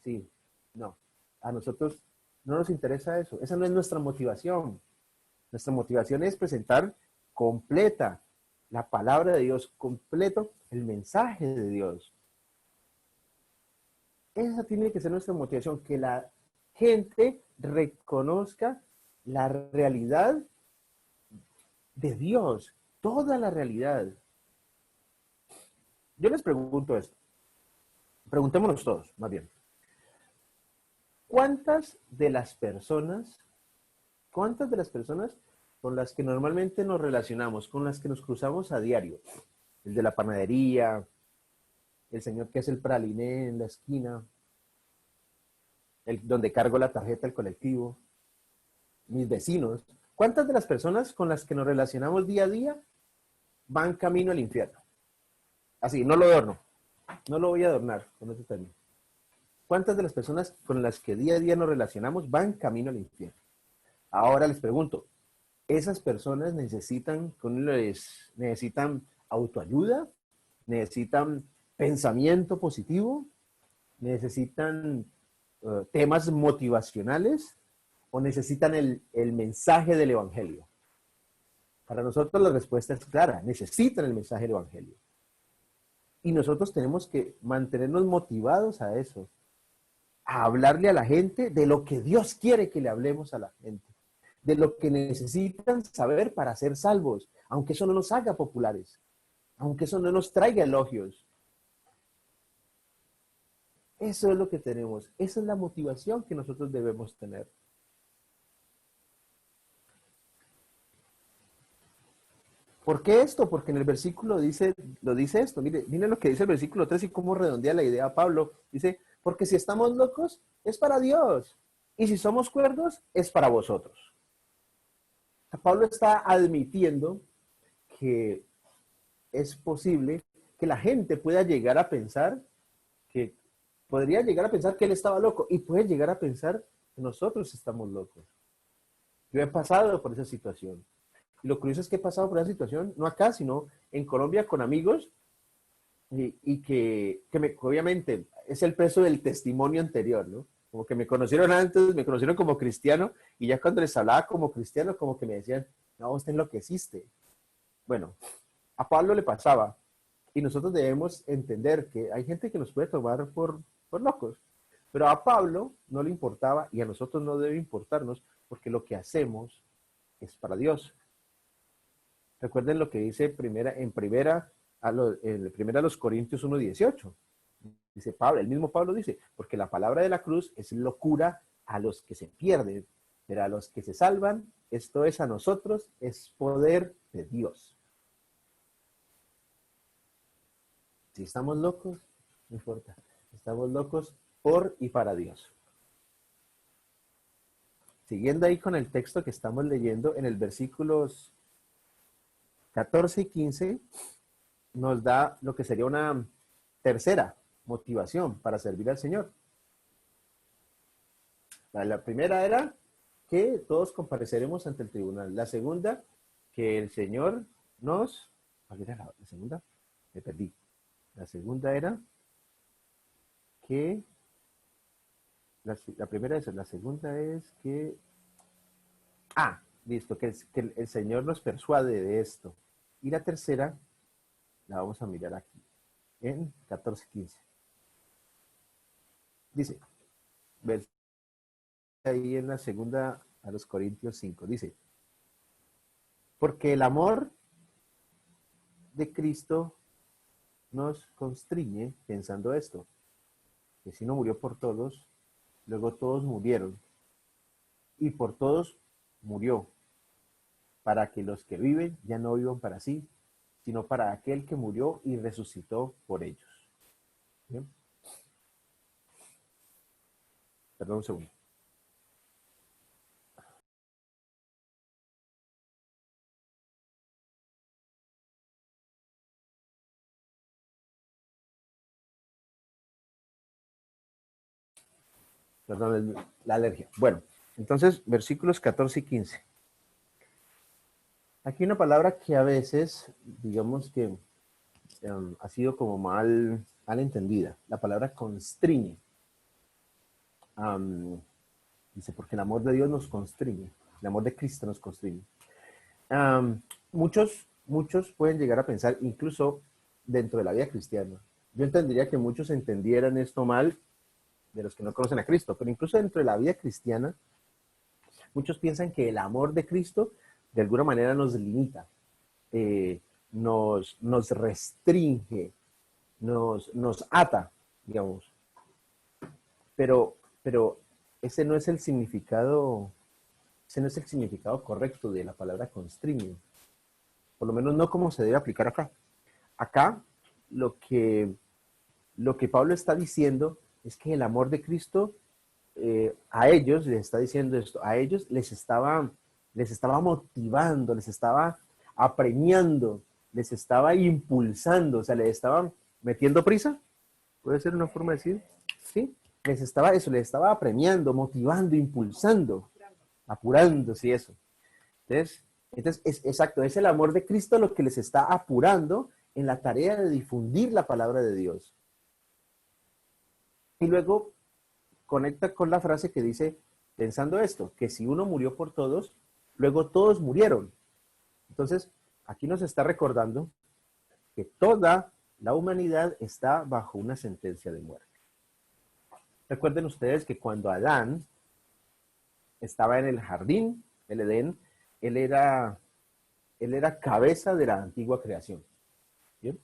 Sí, no, a nosotros no nos interesa eso, esa no es nuestra motivación. Nuestra motivación es presentar completa la palabra de Dios, completo el mensaje de Dios. Esa tiene que ser nuestra motivación, que la gente reconozca la realidad de Dios, toda la realidad. Yo les pregunto esto, preguntémonos todos, más bien. ¿Cuántas de las personas con las que normalmente nos relacionamos, con las que nos cruzamos a diario, el de la panadería, el señor que hace el praliné en la esquina, donde cargo la tarjeta del colectivo, mis vecinos, cuántas de las personas con las que nos relacionamos día a día van camino al infierno? Así, no lo adorno, no lo voy a adornar con este término. ¿Cuántas de las personas con las que día a día nos relacionamos van camino al infierno? Ahora les pregunto, ¿esas personas necesitan autoayuda? ¿Necesitan pensamiento positivo? ¿Necesitan temas motivacionales? ¿O necesitan el mensaje del evangelio? Para nosotros la respuesta es clara, necesitan el mensaje del evangelio. Y nosotros tenemos que mantenernos motivados a eso, a hablarle a la gente de lo que Dios quiere que le hablemos a la gente, de lo que necesitan saber para ser salvos, aunque eso no nos haga populares, aunque eso no nos traiga elogios. Eso es lo que tenemos, esa es la motivación que nosotros debemos tener. ¿Por qué esto? Porque en el versículo lo dice esto. Mire lo que dice el versículo 3 y cómo redondea la idea Pablo. Dice, porque si estamos locos, es para Dios. Y si somos cuerdos, es para vosotros. Pablo está admitiendo que es posible que la gente pueda llegar a pensar que podría llegar a pensar que él estaba loco y puede llegar a pensar que nosotros estamos locos. Yo he pasado por esa situación. Y lo curioso es que he pasado por esa situación, no acá, sino en Colombia con amigos y que obviamente es el peso del testimonio anterior, ¿no? Como que me conocieron antes, me conocieron como cristiano y ya cuando les hablaba como cristiano, como que me decían, no, usted enloqueciste. Bueno, a Pablo le pasaba y nosotros debemos entender que hay gente que nos puede tomar por locos, pero a Pablo no le importaba y a nosotros no debe importarnos porque lo que hacemos es para Dios. Recuerden lo que dice en primera a los Corintios 1:18. Dice Pablo, el mismo Pablo dice, porque la palabra de la cruz es locura a los que se pierden, pero a los que se salvan, esto es a nosotros, es poder de Dios. Si estamos locos, no importa, estamos locos por y para Dios. Siguiendo ahí con el texto que estamos leyendo, en el versículos 14 y 15 nos da lo que sería una tercera motivación para servir al Señor. La primera era que todos compareceremos ante el tribunal. La segunda, que el Señor nos... ¿Cuál era la segunda? Me perdí. La segunda era que... La primera es, la segunda es que... listo, que el Señor nos persuade de esto. Y la tercera, la vamos a mirar aquí, en 14:15. Dice, ahí en la segunda a los Corintios 5, dice, porque el amor de Cristo nos constriñe pensando esto, que si no murió por todos, luego todos murieron, y por todos murió, para que los que viven ya no vivan para sí, sino para aquel que murió y resucitó por ellos. ¿Bien? Perdón un segundo. Perdón, la alergia. Bueno, entonces, versículos 14 y 15. Aquí una palabra que a veces, digamos que ha sido como mal entendida. La palabra constriñe. Dice, porque el amor de Dios nos constriñe. El amor de Cristo nos constriñe. Muchos pueden llegar a pensar, incluso dentro de la vida cristiana. Yo entendería que muchos entendieran esto mal de los que no conocen a Cristo, pero incluso dentro de la vida cristiana, muchos piensan que el amor de Cristo de alguna manera nos limita, nos restringe, nos ata, digamos. Pero ese no es el significado correcto de la palabra constriñe. Por lo menos no como se debe aplicar acá. Acá lo que Pablo está diciendo es que el amor de Cristo a ellos, les está diciendo esto, a ellos les estaba motivando, les estaba apremiando, les estaba impulsando, o sea, les estaban metiendo prisa, puede ser una forma de decir, ¿sí? Les estaba apremiando, motivando, impulsando, apurando, sí, eso. Entonces exacto, es el amor de Cristo lo que les está apurando en la tarea de difundir la palabra de Dios. Y luego conecta con la frase que dice, pensando esto, que si uno murió por todos, luego todos murieron. Entonces, aquí nos está recordando que toda La humanidad está bajo una sentencia de muerte. Recuerden ustedes que cuando Adán estaba en el jardín, el Edén, él era cabeza de la antigua creación. ¿Bien?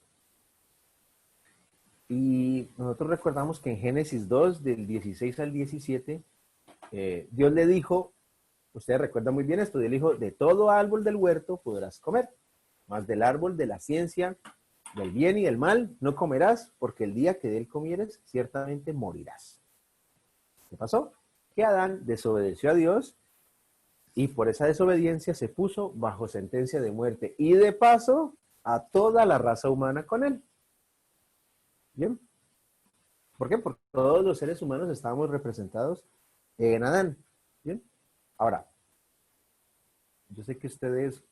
Y nosotros recordamos que en Génesis 2, del 16 al 17, Dios le dijo, ustedes recuerdan muy bien esto, Dios le dijo, de todo árbol del huerto podrás comer, mas del árbol de la ciencia, del bien y del mal, no comerás, porque el día que de él comieres, ciertamente morirás. ¿Qué pasó? Que Adán desobedeció a Dios y por esa desobediencia se puso bajo sentencia de muerte y de paso a toda la raza humana con él. ¿Bien? ¿Por qué? Porque todos los seres humanos estábamos representados en Adán. ¿Bien? Ahora, yo sé que ustedes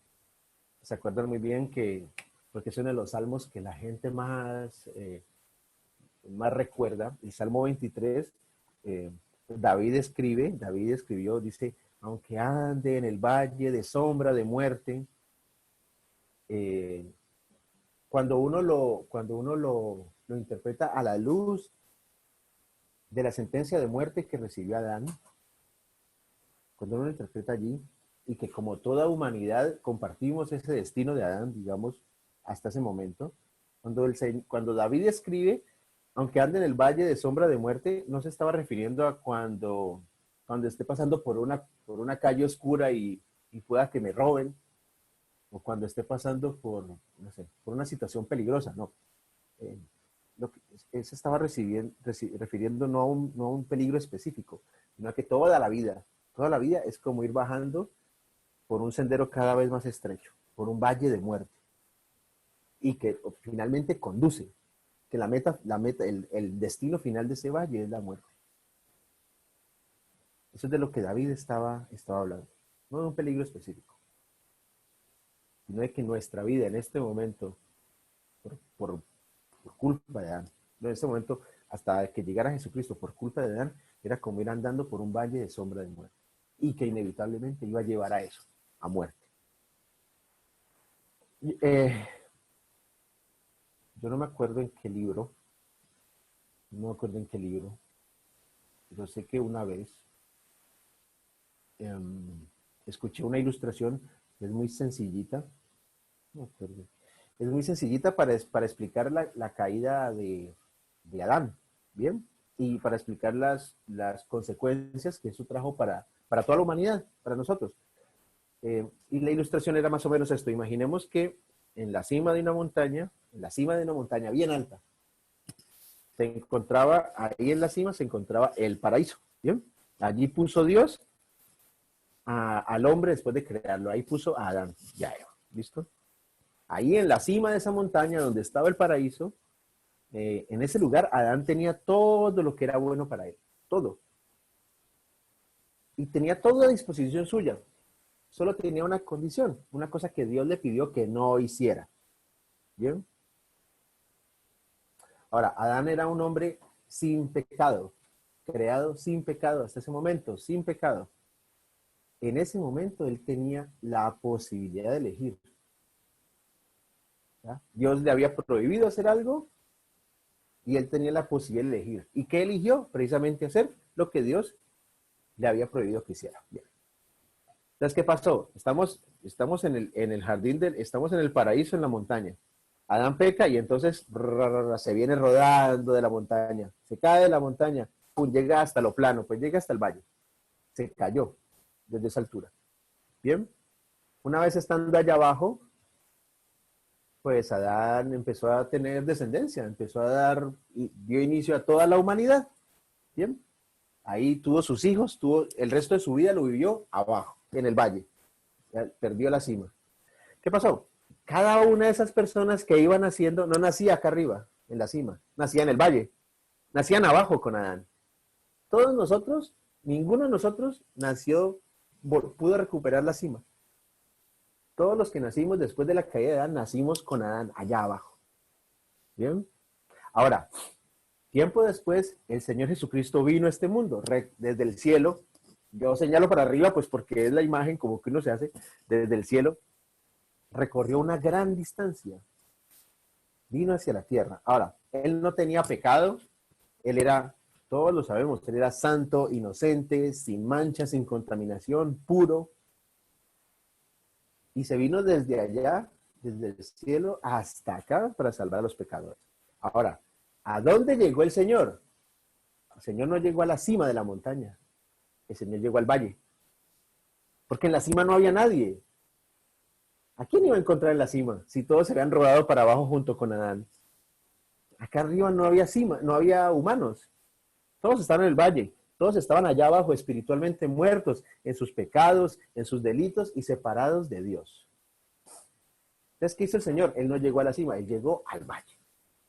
se acuerdan muy bien que, porque es uno de los salmos que la gente más recuerda, el Salmo 23, David escribió, dice, aunque ande en el valle de sombra de muerte, cuando uno lo interpreta a la luz de la sentencia de muerte que recibió Adán, cuando uno lo interpreta allí, y que como toda humanidad compartimos ese destino de Adán, digamos, hasta ese momento, cuando David escribe, aunque ande en el valle de sombra de muerte, no se estaba refiriendo a cuando esté pasando por una calle oscura y pueda que me roben, o cuando esté pasando por una situación peligrosa, no. Él se estaba refiriendo no a un peligro específico, sino a que toda la vida es como ir bajando por un sendero cada vez más estrecho, por un valle de muerte, y que finalmente conduce, que el destino final de ese valle es la muerte. Eso es de lo que David estaba hablando, no de un peligro específico, sino de que nuestra vida en este momento, por culpa de Adán, en este momento, hasta que llegara Jesucristo, por culpa de Adán, era como ir andando por un valle de sombra de muerte, y que inevitablemente iba a llevar a eso, a muerte. Yo no me acuerdo en qué libro, pero sé que una vez escuché una ilustración que es muy sencillita, no me acuerdo. Es muy sencillita para explicar la caída de Adán, ¿bien? Y para explicar las consecuencias que eso trajo para toda la humanidad, para nosotros. Y la ilustración era más o menos esto. Imaginemos que en la cima de una montaña bien alta, ahí en la cima se encontraba el paraíso, ¿bien? Allí puso Dios al hombre después de crearlo. Ahí puso a Adán, ya, ¿listo? Ahí en la cima de esa montaña donde estaba el paraíso, en ese lugar Adán tenía todo lo que era bueno para él, todo. Y tenía todo a disposición suya. Solo tenía una condición, una cosa que Dios le pidió que no hiciera. ¿Bien? Ahora, Adán era un hombre sin pecado, creado sin pecado hasta ese momento, sin pecado. En ese momento él tenía la posibilidad de elegir. ¿Ya? Dios le había prohibido hacer algo y él tenía la posibilidad de elegir. ¿Y qué eligió? Precisamente hacer lo que Dios le había prohibido que hiciera. Bien. Entonces, ¿qué pasó? Estamos en el jardín, estamos en el paraíso, en la montaña. Adán peca y entonces se viene rodando de la montaña. Se cae de la montaña. Pum, llega hasta lo plano, pues llega hasta el valle. Se cayó desde esa altura. Bien. Una vez estando allá abajo, pues Adán empezó a tener descendencia, dio inicio a toda la humanidad. Bien. Ahí tuvo sus hijos, el resto de su vida lo vivió abajo, en el valle. Ya perdió la cima. ¿Qué pasó? Cada una de esas personas que iban naciendo no nacía acá arriba, en la cima, nacía en el valle. Nacían abajo con Adán. Todos nosotros, ninguno de nosotros pudo recuperar la cima. Todos los que nacimos después de la caída de Adán, nacimos con Adán allá abajo. ¿Bien? Ahora, tiempo después, el Señor Jesucristo vino a este mundo, desde el cielo. Yo señalo para arriba, pues porque es la imagen como que uno se hace desde el cielo. Recorrió una gran distancia vino hacia la tierra. Ahora, él no tenía pecado, él era, todos lo sabemos, él era santo, inocente, sin mancha, sin contaminación, puro. Y se vino desde allá, desde el cielo hasta acá para salvar a los pecadores. Ahora, ¿a dónde llegó el Señor? El Señor no llegó a la cima de la montaña, el Señor llegó al valle. Porque en la cima no había nadie. ¿A quién iba a encontrar en la cima si todos se habían rodado para abajo junto con Adán? Acá arriba no había cima, no había humanos. Todos estaban en el valle, todos estaban allá abajo espiritualmente muertos en sus pecados, en sus delitos y separados de Dios. Entonces, ¿qué hizo el Señor? Él no llegó a la cima, él llegó al valle,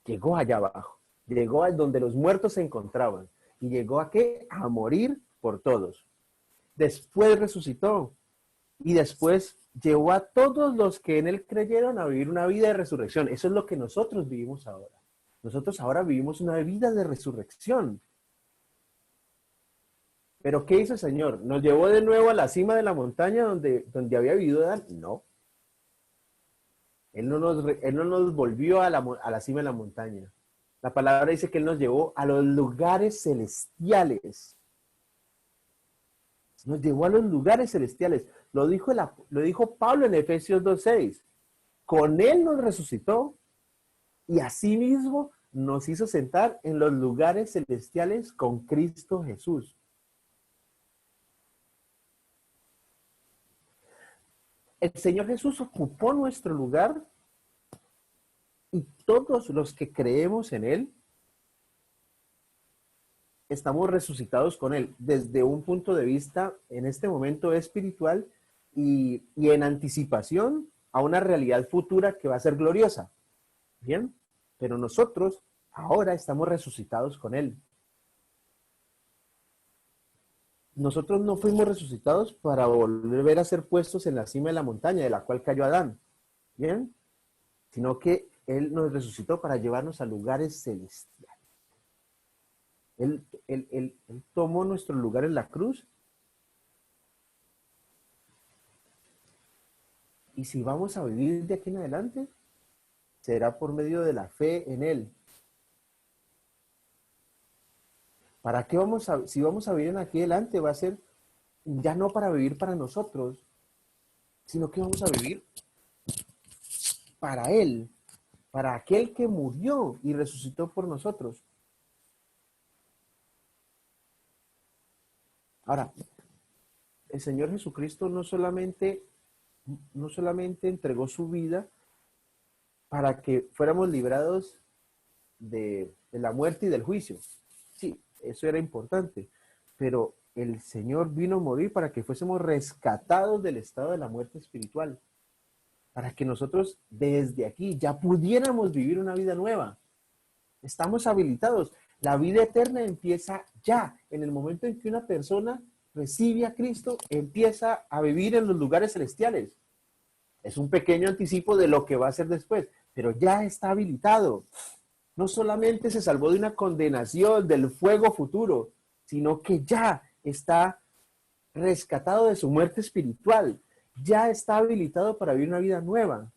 llegó allá abajo, llegó a donde los muertos se encontraban. ¿Y llegó a qué? A morir por todos. Después resucitó y después llevó a todos los que en él creyeron a vivir una vida de resurrección. Eso es lo que nosotros vivimos ahora. Nosotros ahora vivimos una vida de resurrección. ¿Pero qué hizo el Señor? ¿Nos llevó de nuevo a la cima de la montaña donde había vivido Adán? No. Él no nos volvió a la cima de la montaña. La palabra dice que Él nos llevó a los lugares celestiales. Nos llevó a los lugares celestiales. Lo dijo Pablo en Efesios 2:6. Con Él nos resucitó y asimismo nos hizo sentar en los lugares celestiales con Cristo Jesús. El Señor Jesús ocupó nuestro lugar y todos los que creemos en Él estamos resucitados con Él desde un punto de vista en este momento espiritual y en anticipación a una realidad futura que va a ser gloriosa. ¿Bien? Pero nosotros ahora estamos resucitados con Él. Nosotros no fuimos resucitados para volver a ser puestos en la cima de la montaña de la cual cayó Adán, ¿bien? Sino que Él nos resucitó para llevarnos a lugares celestiales. Él tomó nuestro lugar en la cruz. Y si vamos a vivir de aquí en adelante, será por medio de la fe en Él. ¿Para qué si vamos a vivir en aquí adelante? Va a ser ya no para vivir para nosotros, sino que vamos a vivir para Él, para aquel que murió y resucitó por nosotros. Ahora, el Señor Jesucristo no solamente entregó su vida para que fuéramos librados de la muerte y del juicio. Sí, eso era importante, pero el Señor vino a morir para que fuésemos rescatados del estado de la muerte espiritual, para que nosotros desde aquí ya pudiéramos vivir una vida nueva. Estamos habilitados. La vida eterna empieza ya, en el momento en que una persona recibe a Cristo, empieza a vivir en los lugares celestiales. Es un pequeño anticipo de lo que va a ser después, pero ya está habilitado. No solamente se salvó de una condenación, del fuego futuro, sino que ya está rescatado de su muerte espiritual. Ya está habilitado para vivir una vida nueva.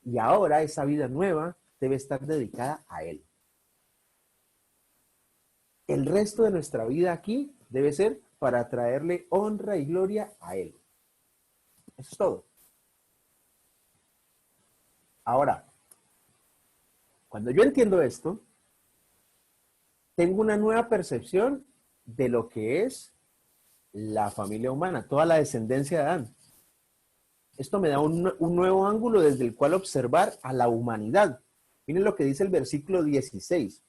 Y ahora esa vida nueva debe estar dedicada a Él. El resto de nuestra vida aquí debe ser para traerle honra y gloria a Él. Eso es todo. Ahora, cuando yo entiendo esto, tengo una nueva percepción de lo que es la familia humana, toda la descendencia de Adán. Esto me da un nuevo ángulo desde el cual observar a la humanidad. Miren lo que dice el versículo 16.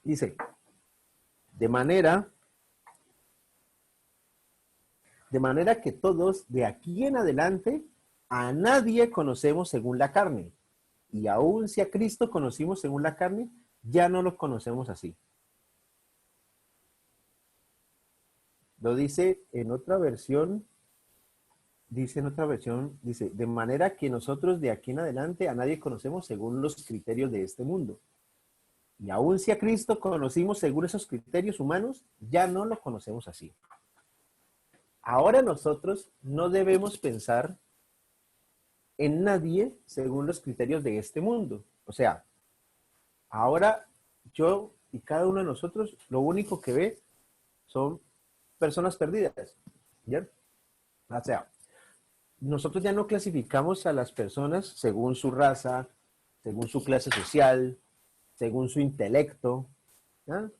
Dice, de manera que todos de aquí en adelante a nadie conocemos según la carne. Y aun si a Cristo conocimos según la carne, ya no lo conocemos así. Lo dice en otra versión, dice, de manera que nosotros de aquí en adelante a nadie conocemos según los criterios de este mundo. Y aun si a Cristo conocimos según esos criterios humanos, ya no lo conocemos así. Ahora nosotros no debemos pensar en nadie según los criterios de este mundo. O sea, ahora yo y cada uno de nosotros lo único que ve son personas perdidas. ¿Ya? O sea, nosotros ya no clasificamos a las personas según su raza, según su clase social, según su intelecto. ¿Ya?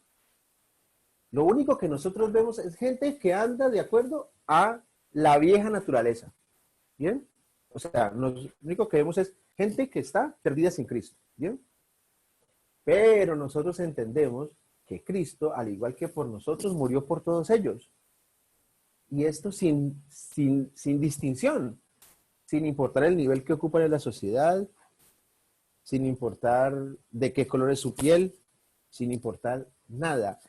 Lo único que nosotros vemos es gente que anda de acuerdo a la vieja naturaleza. ¿Bien? O sea, lo único que vemos es gente que está perdida sin Cristo. ¿Bien? Pero nosotros entendemos que Cristo, al igual que por nosotros, murió por todos ellos. Y esto sin distinción, sin importar el nivel que ocupan en la sociedad, sin importar de qué color es su piel, sin importar nada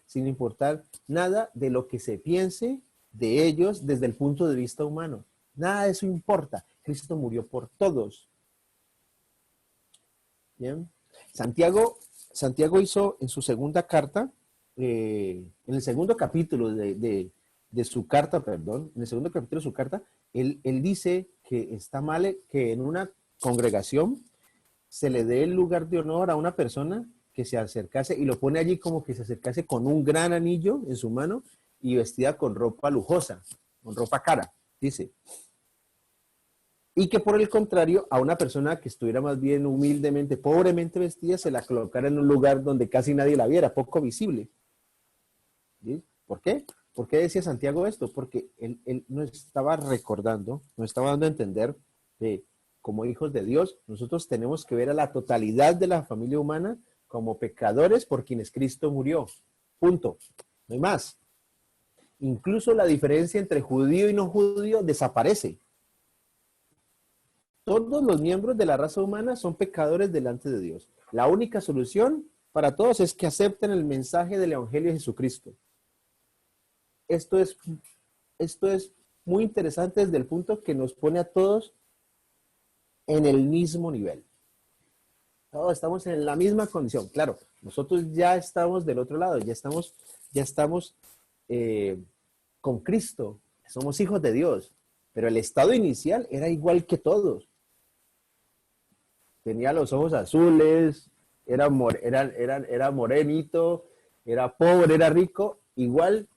de lo que se piense de ellos desde el punto de vista humano. Nada de eso importa. Cristo murió por todos. Bien. Santiago hizo en su segunda carta, en el segundo capítulo de su carta, perdón, en el segundo capítulo de su carta, él dice que está mal que en una congregación se le dé el lugar de honor a una persona que se acercase, y lo pone allí como que se acercase con un gran anillo en su mano y vestida con ropa lujosa, con ropa cara, dice. Y que por el contrario, a una persona que estuviera más bien humildemente, pobremente vestida, se la colocara en un lugar donde casi nadie la viera, poco visible. ¿Sí? ¿Por qué? ¿Por qué decía Santiago esto? Porque él nos estaba recordando, nos estaba dando a entender que como hijos de Dios, nosotros tenemos que ver a la totalidad de la familia humana como pecadores por quienes Cristo murió. Punto. No hay más. Incluso la diferencia entre judío y no judío desaparece. Todos los miembros de la raza humana son pecadores delante de Dios. La única solución para todos es que acepten el mensaje del Evangelio de Jesucristo. Esto es muy interesante desde el punto que nos pone a todos en el mismo nivel. Todos estamos en la misma condición. Claro, nosotros ya estamos del otro lado, ya estamos con Cristo, somos hijos de Dios, pero el estado inicial era igual que todos. Tenía los ojos azules, era morenito, era pobre, era rico, igual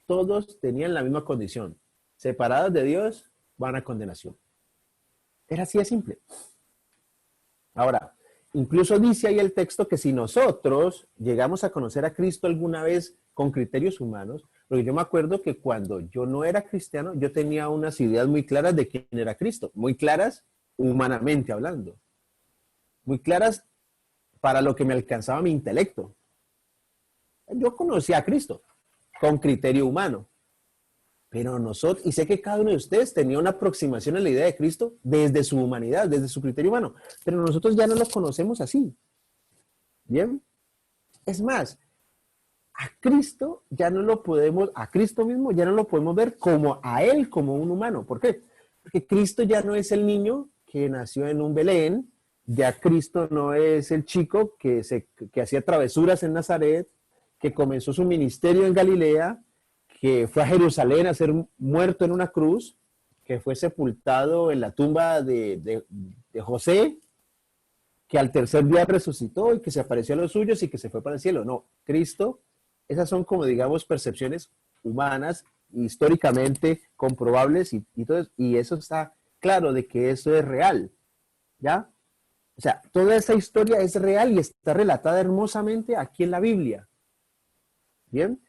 todos tenían la misma condición. Separados de Dios, van a condenación. Era así de simple. Ahora, incluso dice ahí el texto que si nosotros llegamos a conocer a Cristo alguna vez con criterios humanos, porque yo me acuerdo que cuando yo no era cristiano, yo tenía unas ideas muy claras de quién era Cristo, muy claras humanamente hablando, muy claras para lo que me alcanzaba mi intelecto. Yo conocía a Cristo con criterio humano, pero nosotros, y sé que cada uno de ustedes tenía una aproximación a la idea de Cristo desde su humanidad, desde su criterio humano, pero nosotros ya no lo conocemos así. ¿Bien? Es más, a Cristo ya no lo podemos, a Cristo mismo ya no lo podemos ver como a Él, como un humano. ¿Por qué? Porque Cristo ya no es el niño que nació en un Belén, ya Cristo no es el chico que hacía travesuras en Nazaret, que comenzó su ministerio en Galilea, que fue a Jerusalén a ser muerto en una cruz, que fue sepultado en la tumba de José, que al tercer día resucitó y que se apareció a los suyos y que se fue para el cielo. No, Cristo, esas son como digamos percepciones humanas, históricamente comprobables y eso está claro de que eso es real, ¿ya? O sea, toda esa historia es real y está relatada hermosamente aquí en la Biblia. ¿Bien?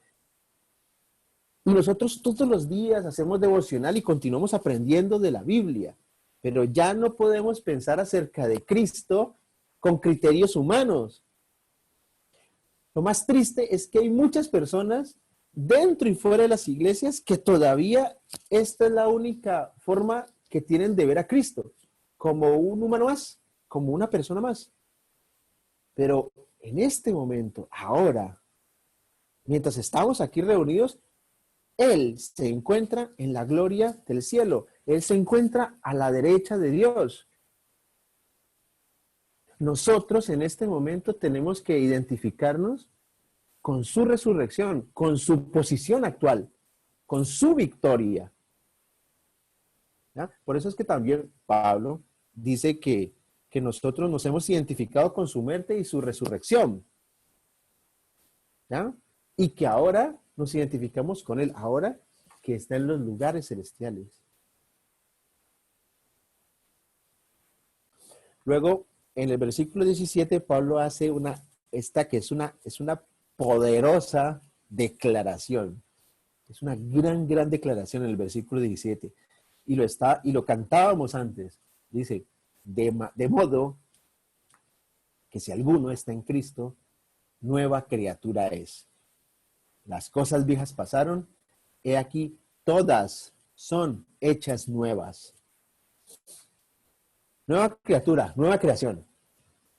Y nosotros todos los días hacemos devocional y continuamos aprendiendo de la Biblia, pero ya no podemos pensar acerca de Cristo con criterios humanos. Lo más triste es que hay muchas personas dentro y fuera de las iglesias que todavía esta es la única forma que tienen de ver a Cristo, como un humano más, como una persona más. Pero en este momento, ahora, mientras estamos aquí reunidos, Él se encuentra en la gloria del cielo. Él se encuentra a la derecha de Dios. Nosotros en este momento tenemos que identificarnos con su resurrección, con su posición actual, con su victoria. ¿Ya? Por eso es que también Pablo dice que nosotros nos hemos identificado con su muerte y su resurrección. ¿Ya? Y que ahora nos identificamos con él, ahora que está en los lugares celestiales. Luego, en el versículo 17, Pablo hace es una poderosa declaración. Es una gran declaración en el versículo 17. Y lo cantábamos antes. Dice, de modo que si alguno está en Cristo, nueva criatura es. Las cosas viejas pasaron, he aquí, todas son hechas nuevas. Nueva criatura, nueva creación.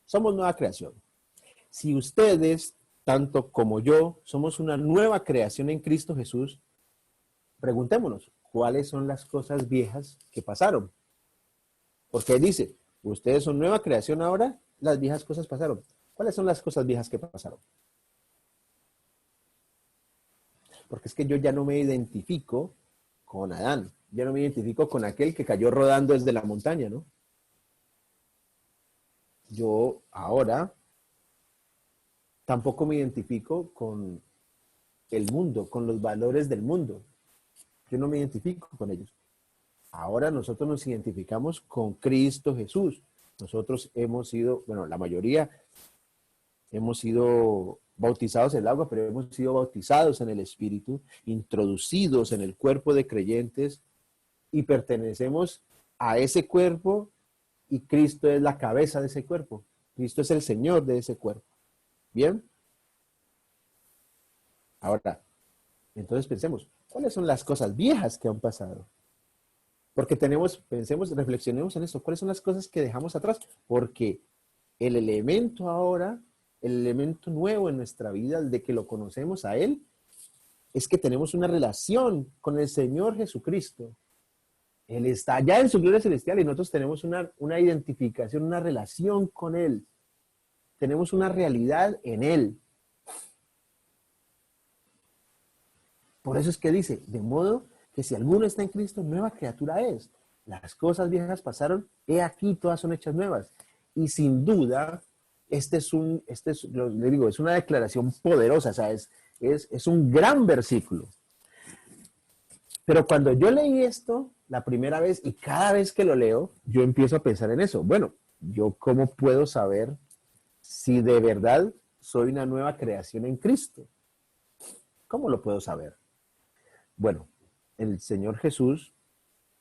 Somos nueva creación. Si ustedes, tanto como yo, somos una nueva creación en Cristo Jesús, preguntémonos, ¿cuáles son las cosas viejas que pasaron? Porque dice, ustedes son nueva creación ahora, las viejas cosas pasaron. ¿Cuáles son las cosas viejas que pasaron? Porque es que yo ya no me identifico con Adán. Ya no me identifico con aquel que cayó rodando desde la montaña, ¿no? Yo ahora tampoco me identifico con el mundo, con los valores del mundo. Yo no me identifico con ellos. Ahora nosotros nos identificamos con Cristo Jesús. Nosotros hemos sido, bueno, la mayoría hemos sido bautizados en el agua, pero hemos sido bautizados en el Espíritu, introducidos en el cuerpo de creyentes y pertenecemos a ese cuerpo y Cristo es la cabeza de ese cuerpo. Cristo es el Señor de ese cuerpo. ¿Bien? Ahora, entonces pensemos, ¿cuáles son las cosas viejas que han pasado? Porque reflexionemos en eso. ¿Cuáles son las cosas que dejamos atrás? Porque el elemento ahora, el elemento nuevo en nuestra vida, de que lo conocemos a Él, es que tenemos una relación con el Señor Jesucristo. Él está allá en su gloria celestial y nosotros tenemos una identificación, una relación con Él. Tenemos una realidad en Él. Por eso es que dice, de modo que si alguno está en Cristo, nueva criatura es. Las cosas viejas pasaron, he aquí, todas son hechas nuevas. Y sin duda, es una declaración poderosa, o sea, es un gran versículo. Pero cuando yo leí esto la primera vez y cada vez que lo leo, yo empiezo a pensar en eso. Bueno, ¿yo cómo puedo saber si de verdad soy una nueva creación en Cristo? ¿Cómo lo puedo saber? Bueno, el Señor Jesús,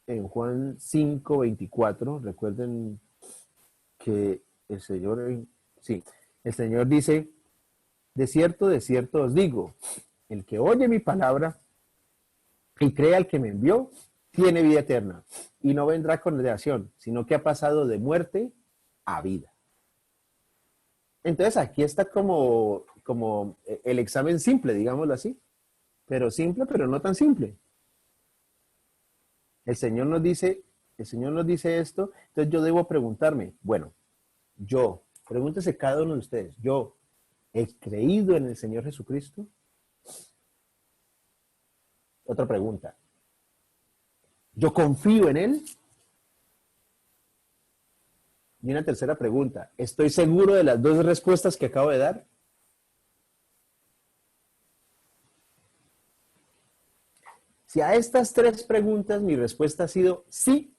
en Juan 5:24, recuerden que el Señor dice, de cierto os digo, el que oye mi palabra y cree al que me envió, tiene vida eterna y no vendrá condenación, sino que ha pasado de muerte a vida. Entonces aquí está como el examen simple, digámoslo así, pero simple, pero no tan simple. El Señor nos dice esto, entonces yo debo preguntarme, bueno, pregúntese cada uno de ustedes, ¿yo he creído en el Señor Jesucristo? Otra pregunta, ¿yo confío en Él? Y una tercera pregunta, ¿estoy seguro de las dos respuestas que acabo de dar? Si a estas tres preguntas mi respuesta ha sido sí,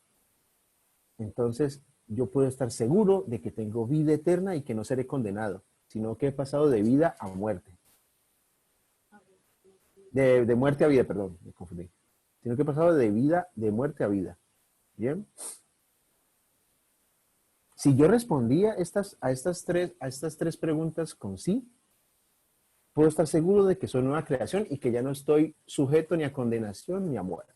entonces yo puedo estar seguro de que tengo vida eterna y que no seré condenado, sino que he pasado de vida a muerte. De muerte a vida, perdón, me confundí. Sino que he pasado de muerte a vida. ¿Bien? Si yo respondía a estas tres preguntas con sí, puedo estar seguro de que soy nueva creación y que ya no estoy sujeto ni a condenación ni a muerte.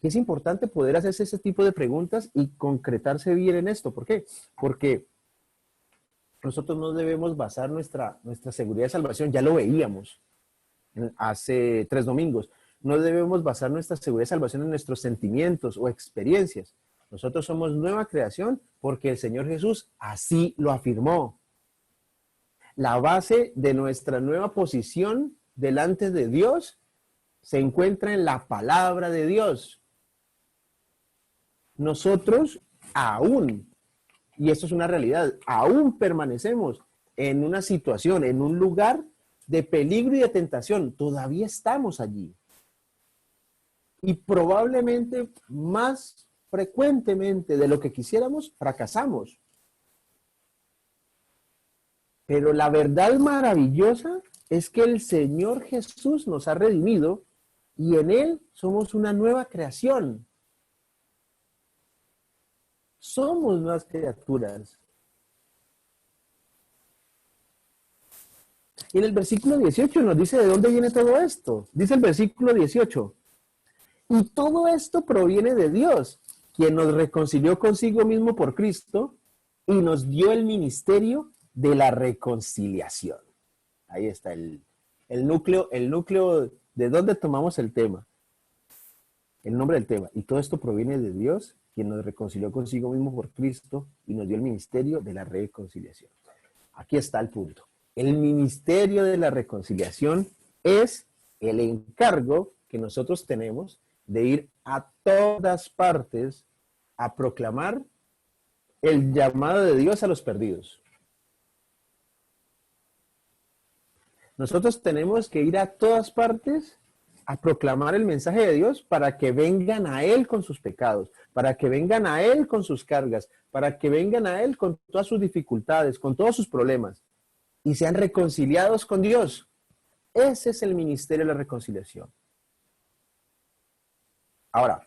Y es importante poder hacerse ese tipo de preguntas y concretarse bien en esto. ¿Por qué? Porque nosotros no debemos basar nuestra seguridad de salvación, ya lo veíamos hace 3 domingos, no debemos basar nuestra seguridad de salvación en nuestros sentimientos o experiencias. Nosotros somos nueva creación porque el Señor Jesús así lo afirmó. La base de nuestra nueva posición delante de Dios se encuentra en la palabra de Dios. Nosotros aún, y esto es una realidad, aún permanecemos en una situación, en un lugar de peligro y de tentación. Todavía estamos allí. Y probablemente más frecuentemente de lo que quisiéramos, fracasamos. Pero la verdad maravillosa es que el Señor Jesús nos ha redimido y en Él somos una nueva creación. Somos nuevas criaturas. Y en el versículo 18 nos dice de dónde viene todo esto. Dice el versículo 18. Y todo esto proviene de Dios, quien nos reconcilió consigo mismo por Cristo y nos dio el ministerio de la reconciliación. Ahí está el núcleo de dónde tomamos el tema. El nombre del tema. Y todo esto proviene de Dios, quien nos reconcilió consigo mismo por Cristo y nos dio el ministerio de la reconciliación. Aquí está el punto. El ministerio de la reconciliación es el encargo que nosotros tenemos de ir a todas partes a proclamar el llamado de Dios a los perdidos. Nosotros tenemos que ir a todas partes a proclamar el mensaje de Dios para que vengan a Él con sus pecados, para que vengan a Él con sus cargas, para que vengan a Él con todas sus dificultades, con todos sus problemas, y sean reconciliados con Dios. Ese es el ministerio de la reconciliación. Ahora,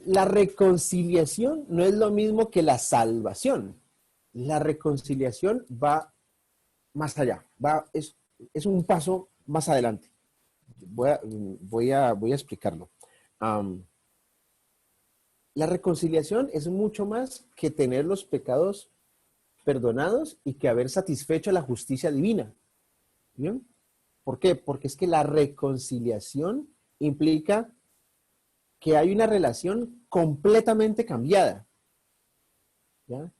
la reconciliación no es lo mismo que la salvación. La reconciliación va más allá, es un paso más adelante. Voy a explicarlo. La reconciliación es mucho más que tener los pecados perdonados y que haber satisfecho la justicia divina. ¿Bien? ¿Por qué? Porque es que la reconciliación implica que hay una relación completamente cambiada. ¿Ya?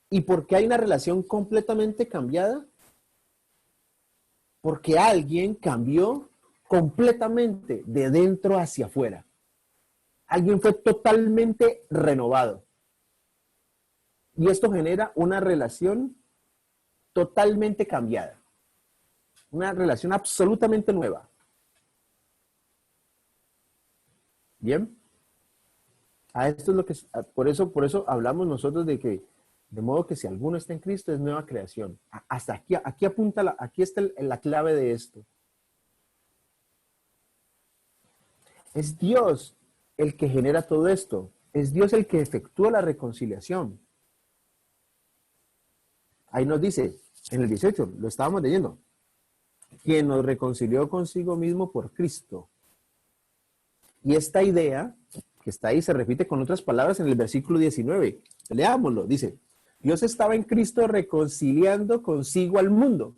¿Y por qué hay una relación completamente cambiada? Porque alguien cambió completamente de dentro hacia afuera. Alguien fue totalmente renovado. Y esto genera una relación totalmente cambiada. Una relación absolutamente nueva. ¿Bien? A esto es lo que, por eso hablamos nosotros de que, de modo que si alguno está en Cristo es nueva creación. Hasta aquí apunta, aquí está la clave de esto. Es Dios el que genera todo esto. Es Dios el que efectúa la reconciliación. Ahí nos dice, en el 18, lo estábamos leyendo, quien nos reconcilió consigo mismo por Cristo. Y esta idea que está ahí se repite con otras palabras en el versículo 19. Leámoslo, dice, Dios estaba en Cristo reconciliando consigo al mundo,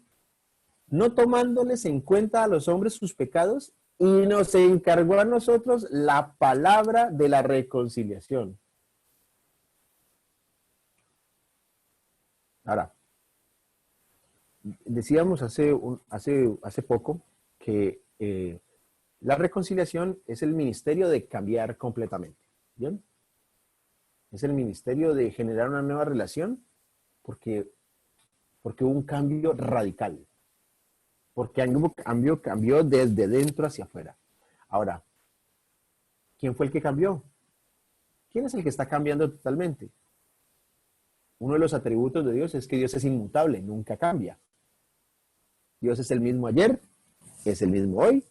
no tomándoles en cuenta a los hombres sus pecados, y nos encargó a nosotros la palabra de la reconciliación. Ahora, decíamos hace poco que la reconciliación es el ministerio de cambiar completamente. ¿Bien? Es el ministerio de generar una nueva relación porque hubo un cambio radical. Porque cambió desde dentro hacia afuera. Ahora, ¿quién fue el que cambió? ¿Quién es el que está cambiando totalmente? Uno de los atributos de Dios es que Dios es inmutable, nunca cambia. Dios es el mismo ayer, es el mismo hoy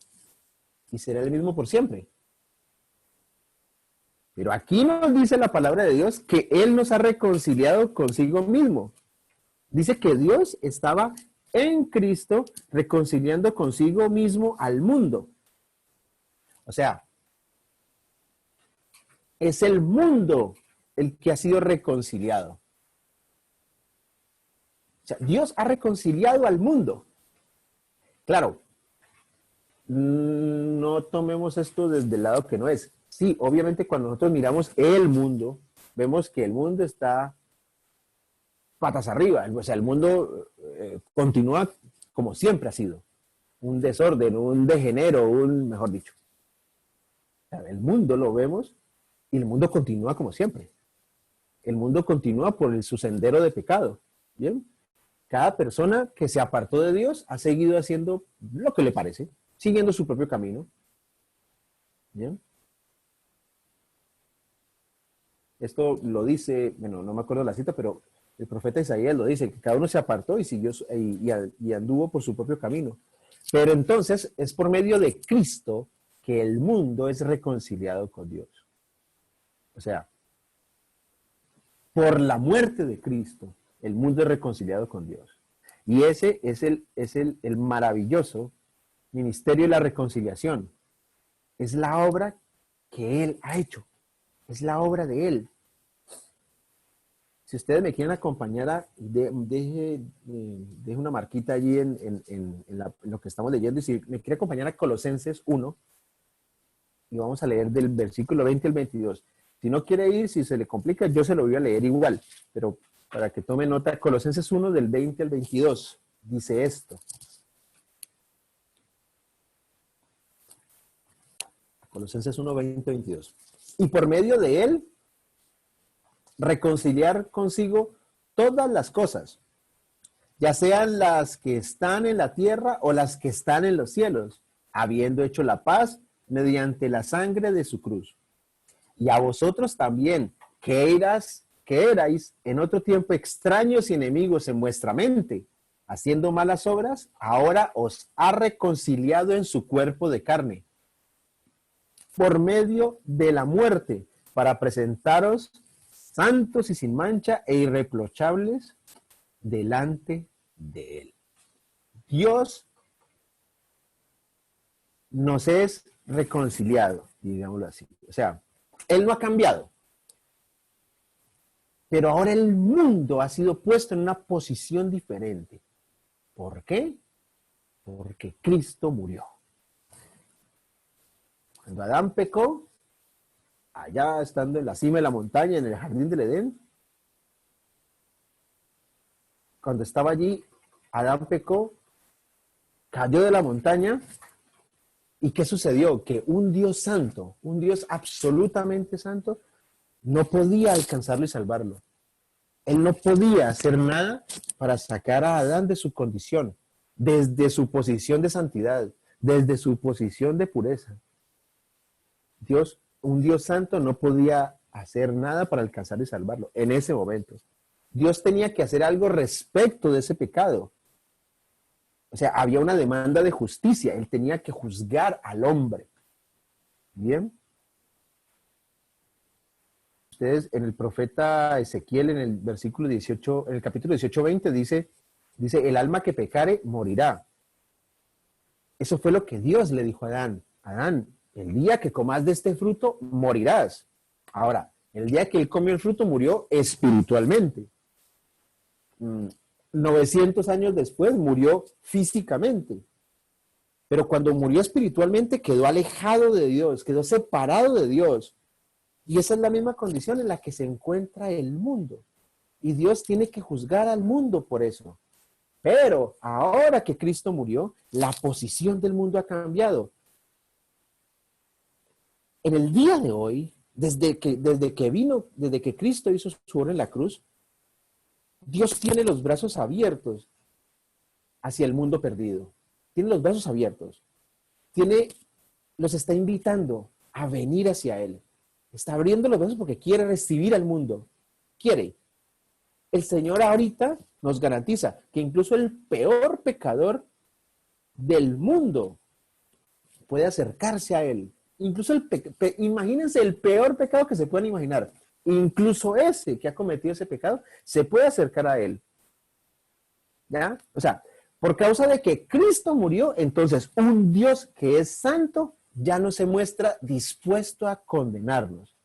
y será el mismo por siempre. Pero aquí nos dice la palabra de Dios que Él nos ha reconciliado consigo mismo. Dice que Dios estaba en Cristo reconciliando consigo mismo al mundo. O sea, es el mundo el que ha sido reconciliado. O sea, Dios ha reconciliado al mundo. Claro, no tomemos esto desde el lado que no es. Sí, obviamente cuando nosotros miramos el mundo, vemos que el mundo está patas arriba. O sea, el mundo continúa como siempre ha sido. Un desorden, un degenero, mejor dicho. El mundo lo vemos Y el mundo continúa como siempre. El mundo continúa por su sendero de pecado. ¿Bien? Cada persona que se apartó de Dios ha seguido haciendo lo que le parece, siguiendo su propio camino. ¿Bien? Esto lo dice, bueno, no me acuerdo la cita, pero el profeta Isaías lo dice, que cada uno se apartó y siguió y anduvo por su propio camino. Pero entonces es por medio de Cristo que el mundo es reconciliado con Dios. O sea, por la muerte de Cristo, el mundo es reconciliado con Dios. Y ese es el maravilloso ministerio de la reconciliación. Es la obra que Él ha hecho. Es la obra de Él. Si ustedes me quieren acompañar, deje una marquita allí en lo que estamos leyendo. Y si me quiere acompañar a Colosenses 1, y vamos a leer del versículo 20 al 22. Si no quiere ir, si se le complica, yo se lo voy a leer igual. Pero para que tome nota, Colosenses 1 del 20 al 22, dice esto. Colosenses 1, 20, 22. Y por medio de él, reconciliar consigo todas las cosas, ya sean las que están en la tierra o las que están en los cielos, habiendo hecho la paz mediante la sangre de su cruz. Y a vosotros también, que erais en otro tiempo extraños y enemigos en vuestra mente, haciendo malas obras, ahora os ha reconciliado en su cuerpo de carne, por medio de la muerte, para presentaros santos y sin mancha e irreprochables delante de Él. Dios nos es reconciliado, digámoslo así. O sea, Él no ha cambiado. Pero ahora el mundo ha sido puesto en una posición diferente. ¿Por qué? Porque Cristo murió. Cuando Adán pecó, allá estando en la cima de la montaña, en el jardín del Edén, cuando estaba allí, Adán pecó, cayó de la montaña, ¿y qué sucedió? Que un Dios santo, un Dios absolutamente santo, no podía alcanzarlo y salvarlo. Él no podía hacer nada para sacar a Adán de su condición, desde su posición de santidad, desde su posición de pureza. Un Dios santo no podía hacer nada para alcanzar y salvarlo en ese momento. Dios tenía que hacer algo respecto de ese pecado. O sea, había una demanda de justicia. Él tenía que juzgar al hombre. ¿Bien? Ustedes en el profeta Ezequiel, en el versículo 18, en el capítulo 18-20, dice, el alma que pecare morirá. Eso fue lo que Dios le dijo a Adán. Adán, el día que comas de este fruto, morirás. Ahora, el día que él comió el fruto, murió espiritualmente. 900 años después, murió físicamente. Pero cuando murió espiritualmente, quedó alejado de Dios, quedó separado de Dios. Y esa es la misma condición en la que se encuentra el mundo. Y Dios tiene que juzgar al mundo por eso. Pero ahora que Cristo murió, la posición del mundo ha cambiado. En el día de hoy, desde que Cristo hizo su obra en la cruz, Dios tiene los brazos abiertos hacia el mundo perdido. Tiene los brazos abiertos. Los está invitando a venir hacia Él. Está abriendo los brazos porque quiere recibir al mundo. Quiere. El Señor ahorita nos garantiza que incluso el peor pecador del mundo puede acercarse a Él. Incluso imagínense el peor pecado que se puedan imaginar. Incluso ese que ha cometido ese pecado se puede acercar a Él. ¿Ya? O sea, por causa de que Cristo murió, entonces un Dios que es santo ya no se muestra dispuesto a condenarnos,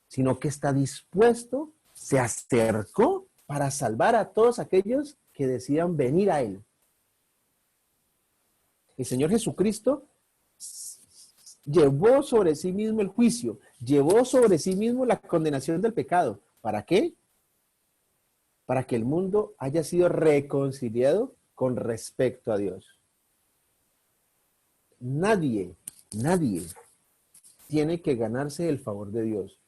sino que está dispuesto, se acercó para salvar a todos aquellos que decidan venir a Él. El Señor Jesucristo llevó sobre sí mismo el juicio, llevó sobre sí mismo la condenación del pecado. ¿Para qué? Para que el mundo haya sido reconciliado con respecto a Dios. Nadie tiene que ganarse el favor de Dios.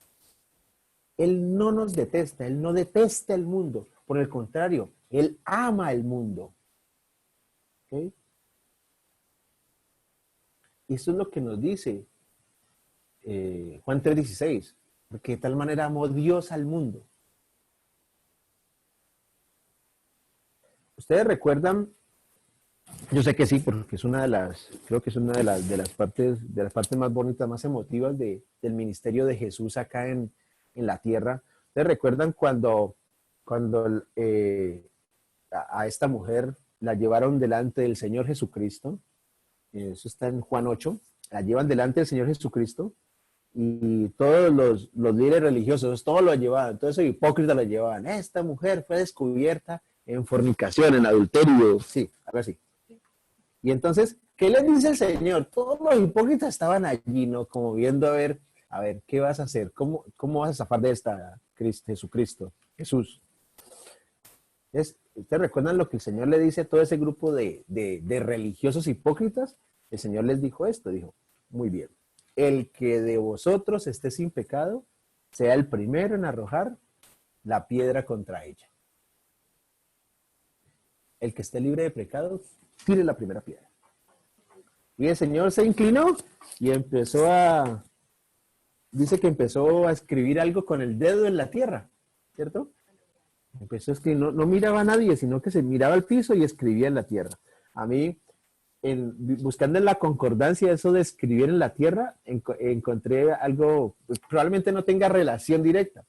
Él no nos detesta, Él no detesta el mundo. Por el contrario, Él ama el mundo. ¿Ok? Y eso es lo que nos dice Juan 3:16. Porque de tal manera amó Dios al mundo. ¿Ustedes recuerdan? Yo sé que sí, porque es una de las, creo que es una de las partes más bonitas, más emotivas del ministerio de Jesús acá en la tierra. ¿Ustedes recuerdan cuando a esta mujer la llevaron delante del Señor Jesucristo? Eso está en Juan 8. La llevan delante del Señor Jesucristo y todos los líderes religiosos, todos lo llevaban, todos esos hipócritas lo llevaban. Esta mujer fue descubierta en fornicación, en adulterio, sí, algo así. Y entonces, ¿qué les dice el Señor? Todos los hipócritas estaban allí, ¿no? Como viendo a ver, ¿qué vas a hacer? ¿Cómo vas a zafar de esta, Jesucristo, Jesús? ¿Ustedes recuerdan lo que el Señor le dice a todo ese grupo de religiosos hipócritas? El Señor les dijo esto, dijo, muy bien, el que de vosotros esté sin pecado, sea el primero en arrojar la piedra contra ella. El que esté libre de pecado, tire la primera piedra. Y el Señor se inclinó y dice que empezó a escribir algo con el dedo en la tierra, ¿cierto? Empezó a escribir, no miraba a nadie, sino que se miraba al piso y escribía en la tierra. A mí, buscando en la concordancia eso de escribir en la tierra, encontré algo, pues, probablemente no tenga relación directa.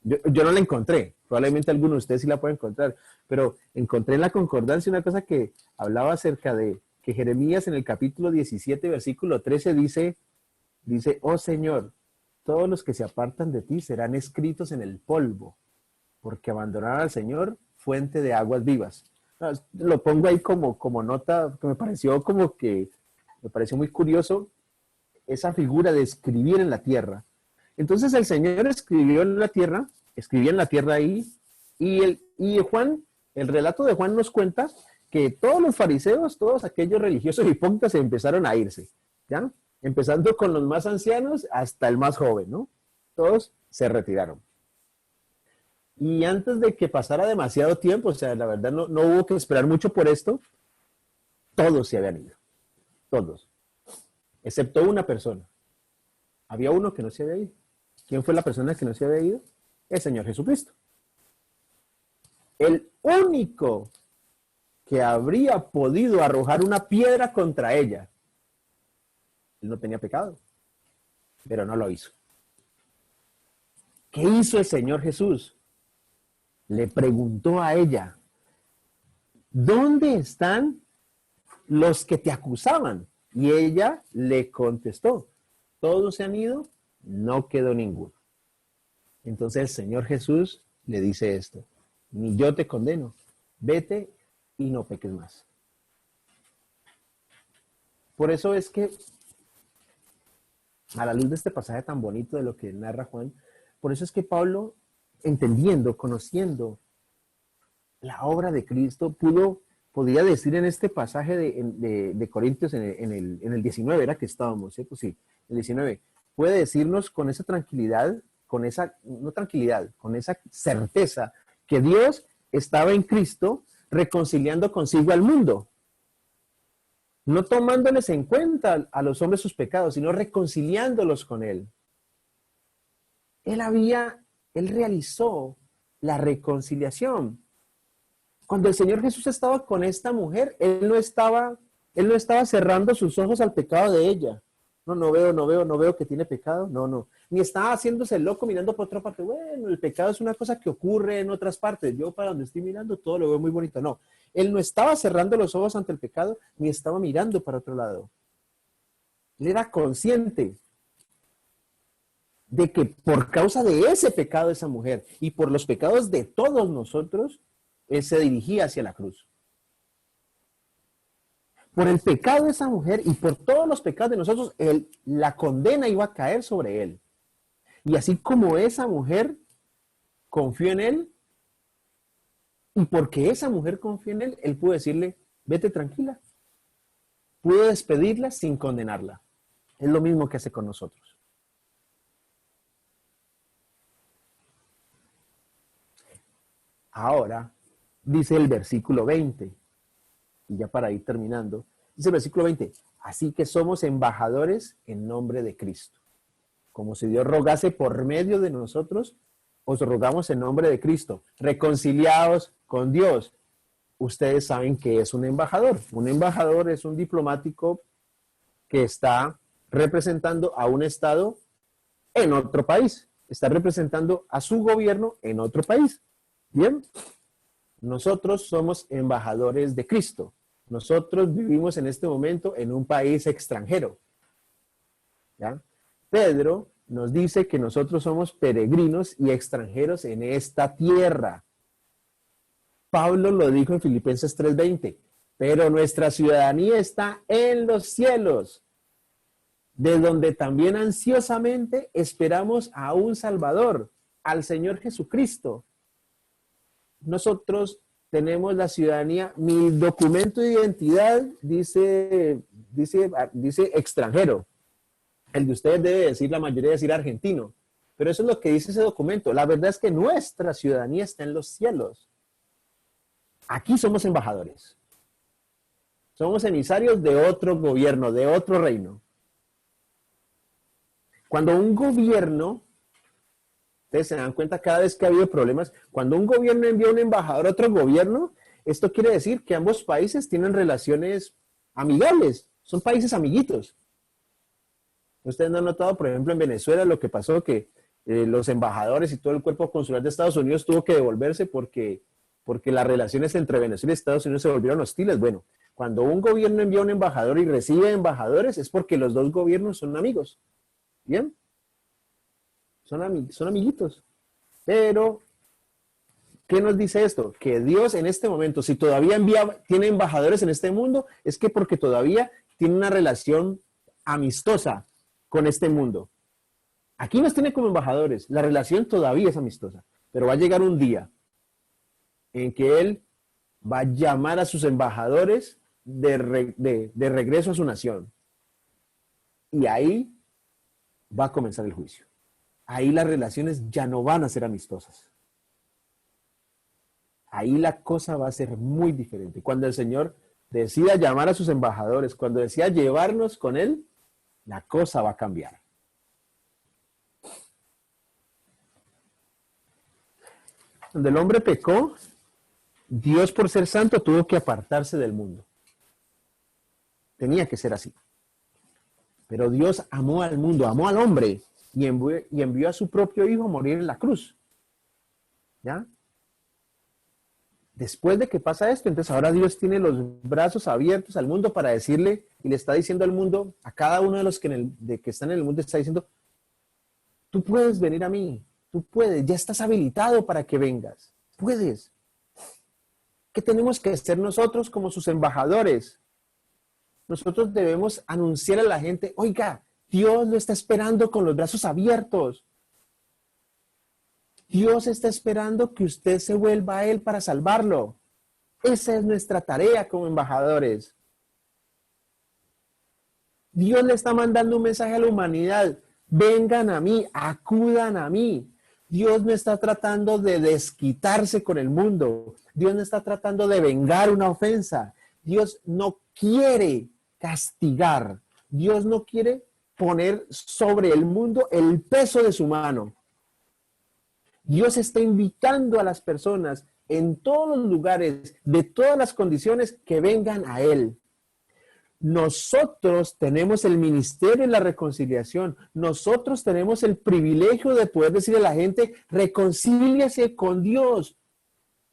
Yo no la encontré, probablemente alguno de ustedes sí la puede encontrar, pero encontré en la concordancia una cosa que hablaba acerca de que Jeremías en el capítulo 17, versículo 13 dice, oh Señor, todos los que se apartan de ti serán escritos en el polvo, porque abandonaron al Señor, fuente de aguas vivas. Lo pongo ahí como nota, que me pareció muy curioso esa figura de escribir en la tierra. Entonces el Señor escribía en la tierra ahí, y Juan, el relato de Juan nos cuenta que todos los fariseos, todos aquellos religiosos hipócritas empezaron a irse, ¿ya? Empezando con los más ancianos hasta el más joven, ¿no? Todos se retiraron. Y antes de que pasara demasiado tiempo, o sea, la verdad no hubo que esperar mucho por esto, todos se habían ido, todos, excepto una persona. Había uno que no se había ido. ¿Quién fue la persona que no se había ido? El Señor Jesucristo. El único que habría podido arrojar una piedra contra ella. Él no tenía pecado, pero no lo hizo. ¿Qué hizo el Señor Jesús? Le preguntó a ella, ¿dónde están los que te acusaban? Y ella le contestó, todos se han ido, no quedó ninguno. Entonces el Señor Jesús le dice esto, ni yo te condeno, vete y no peques más. Por eso es que, a la luz de este pasaje tan bonito de lo que narra Juan, por eso es que Pablo, entendiendo, conociendo la obra de Cristo, podía decir en este pasaje de Corintios, en el 19, era que estábamos, ¿cierto? Sí, el 19, puede decirnos con esa tranquilidad, con esa certeza, que Dios estaba en Cristo reconciliando consigo al mundo, no tomándoles en cuenta a los hombres sus pecados, sino reconciliándolos con Él. Él realizó la reconciliación. Cuando el Señor Jesús estaba con esta mujer, Él no estaba cerrando sus ojos al pecado de ella. No veo que tiene pecado. No. Ni estaba haciéndose loco mirando por otra parte. Bueno, el pecado es una cosa que ocurre en otras partes. Yo para donde estoy mirando todo lo veo muy bonito. No, Él no estaba cerrando los ojos ante el pecado, ni estaba mirando para otro lado. Él era consciente de que por causa de ese pecado de esa mujer y por los pecados de todos nosotros, Él se dirigía hacia la cruz. Por el pecado de esa mujer y por todos los pecados de nosotros, la condena iba a caer sobre Él. Y así como esa mujer confió en Él, y porque esa mujer confió en Él, Él pudo decirle, vete tranquila. Pudo despedirla sin condenarla. Es lo mismo que hace con nosotros. Ahora, dice el versículo 20, y ya para ir terminando, dice el versículo 20, así que somos embajadores en nombre de Cristo. Como si Dios rogase por medio de nosotros, os rogamos en nombre de Cristo, reconciliados con Dios. Ustedes saben que es un embajador. Un embajador es un diplomático que está representando a un estado en otro país. Está representando a su gobierno en otro país. Bien, nosotros somos embajadores de Cristo. Nosotros vivimos en este momento en un país extranjero. ¿Ya? Pedro nos dice que nosotros somos peregrinos y extranjeros en esta tierra. Pablo lo dijo en Filipenses 3:20, pero nuestra ciudadanía está en los cielos, de donde también ansiosamente esperamos a un Salvador, al Señor Jesucristo. Nosotros tenemos la ciudadanía, mi documento de identidad dice extranjero. El de ustedes debe decir, la mayoría decir argentino. Pero eso es lo que dice ese documento. La verdad es que nuestra ciudadanía está en los cielos. Aquí somos embajadores. Somos emisarios de otro gobierno, de otro reino. Cuando un gobierno, ustedes se dan cuenta cada vez que ha habido problemas, cuando un gobierno envía un embajador a otro gobierno, esto quiere decir que ambos países tienen relaciones amigables, son países amiguitos. Ustedes no han notado, por ejemplo, en Venezuela lo que pasó, que los embajadores y todo el cuerpo consular de Estados Unidos tuvo que devolverse porque las relaciones entre Venezuela y Estados Unidos se volvieron hostiles. Bueno, cuando un gobierno envía un embajador y recibe embajadores es porque los dos gobiernos son amigos. ¿Bien? Son amiguitos. Pero, ¿qué nos dice esto? Que Dios en este momento, si todavía tiene embajadores en este mundo, es que porque todavía tiene una relación amistosa con este mundo. Aquí nos tiene como embajadores, la relación todavía es amistosa, pero va a llegar un día en que Él va a llamar a sus embajadores de regreso a su nación. Y ahí va a comenzar el juicio. Ahí las relaciones ya no van a ser amistosas. Ahí la cosa va a ser muy diferente. Cuando el Señor decida llamar a sus embajadores, cuando decida llevarnos con Él, la cosa va a cambiar. Cuando el hombre pecó, Dios por ser santo tuvo que apartarse del mundo. Tenía que ser así. Pero Dios amó al mundo, amó al hombre y envió a su propio hijo a morir en la cruz. ¿Ya? Después de que pasa esto, entonces ahora Dios tiene los brazos abiertos al mundo para decirle, y le está diciendo al mundo, a cada uno de los que están en el mundo, está diciendo, tú puedes venir a mí, tú puedes, ya estás habilitado para que vengas, puedes. ¿Qué tenemos que hacer nosotros como sus embajadores? Nosotros debemos anunciar a la gente, oiga, Dios lo está esperando con los brazos abiertos. Dios está esperando que usted se vuelva a Él para salvarlo. Esa es nuestra tarea como embajadores. Dios le está mandando un mensaje a la humanidad. Vengan a mí, acudan a mí. Dios no está tratando de desquitarse con el mundo. Dios no está tratando de vengar una ofensa. Dios no quiere castigar. Dios no quiere poner sobre el mundo el peso de su mano. Dios está invitando a las personas en todos los lugares, de todas las condiciones, que vengan a Él. Nosotros tenemos el ministerio de la reconciliación. Nosotros tenemos el privilegio de poder decirle a la gente, reconcíliese con Dios.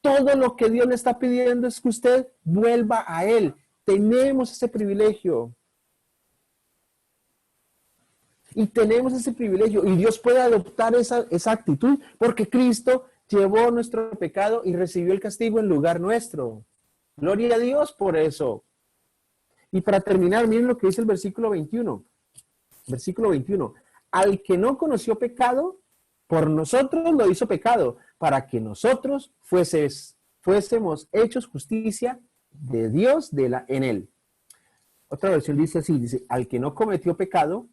Todo lo que Dios le está pidiendo es que usted vuelva a Él. Tenemos ese privilegio. Y tenemos ese privilegio. Y Dios puede adoptar esa actitud porque Cristo llevó nuestro pecado y recibió el castigo en lugar nuestro. Gloria a Dios por eso. Y para terminar, miren lo que dice el versículo 21. Versículo 21. Al que no conoció pecado, por nosotros lo hizo pecado, para que nosotros fuésemos hechos justicia de Dios en él. Otra versión dice así, dice, al que no cometió pecado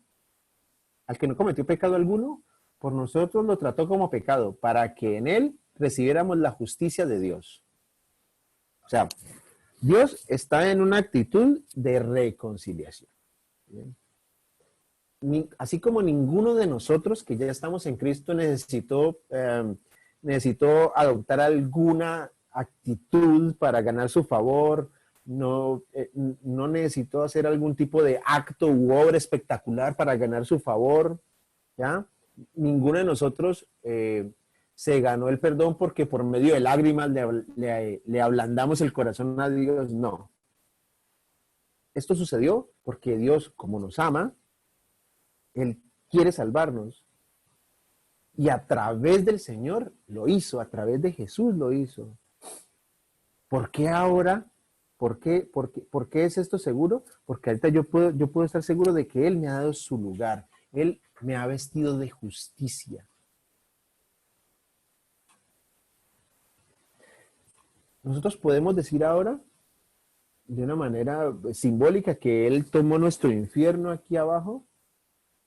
alguno, por nosotros lo trató como pecado, para que en él recibiéramos la justicia de Dios. O sea, Dios está en una actitud de reconciliación. ¿Bien? Así como ninguno de nosotros que ya estamos en Cristo necesitó adoptar alguna actitud para ganar su favor, no necesitó hacer algún tipo de acto u obra espectacular para ganar su favor, ¿ya? Ninguno de nosotros se ganó el perdón porque por medio de lágrimas le ablandamos el corazón a Dios. No. Esto sucedió porque Dios, como nos ama, Él quiere salvarnos. Y a través del Señor lo hizo, a través de Jesús lo hizo. ¿Por qué ahora? ¿Por qué es esto seguro? Porque ahorita yo puedo estar seguro de que Él me ha dado su lugar. Él me ha vestido de justicia. Nosotros podemos decir ahora, de una manera simbólica, que Él tomó nuestro infierno aquí abajo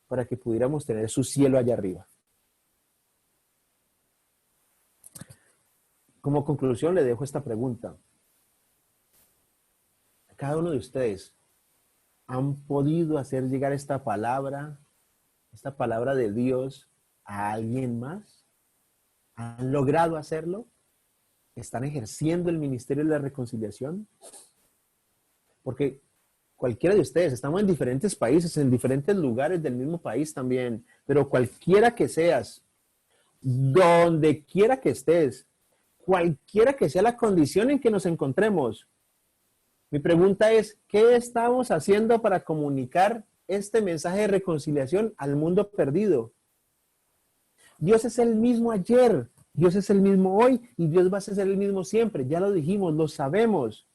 para que pudiéramos tener su cielo allá arriba. Como conclusión le dejo esta pregunta. Cada uno de ustedes han podido hacer llegar esta palabra de Dios a alguien más. ¿Han logrado hacerlo? ¿Están ejerciendo el ministerio de la reconciliación? Porque cualquiera de ustedes, estamos en diferentes países, en diferentes lugares del mismo país también, pero cualquiera que seas, donde quiera que estés, cualquiera que sea la condición en que nos encontremos, mi pregunta es, ¿qué estamos haciendo para comunicar este mensaje de reconciliación al mundo perdido? Dios es el mismo ayer, Dios es el mismo hoy y Dios va a ser el mismo siempre. Ya lo dijimos, lo sabemos.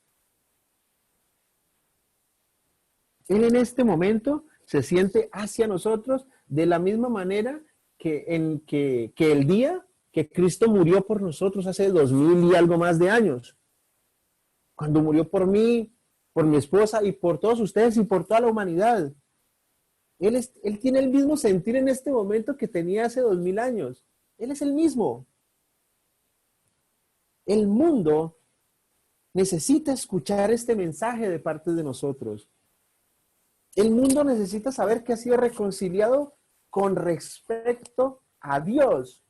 Él en este momento se siente hacia nosotros de la misma manera que el día que Cristo murió por nosotros hace 2000 y algo más de años. Cuando murió por mí, por mi esposa y por todos ustedes y por toda la humanidad. Él tiene el mismo sentir en este momento que tenía hace 2000 años. Él es el mismo. El mundo necesita escuchar este mensaje de parte de nosotros. El mundo necesita saber que ha sido reconciliado con respecto a Dios,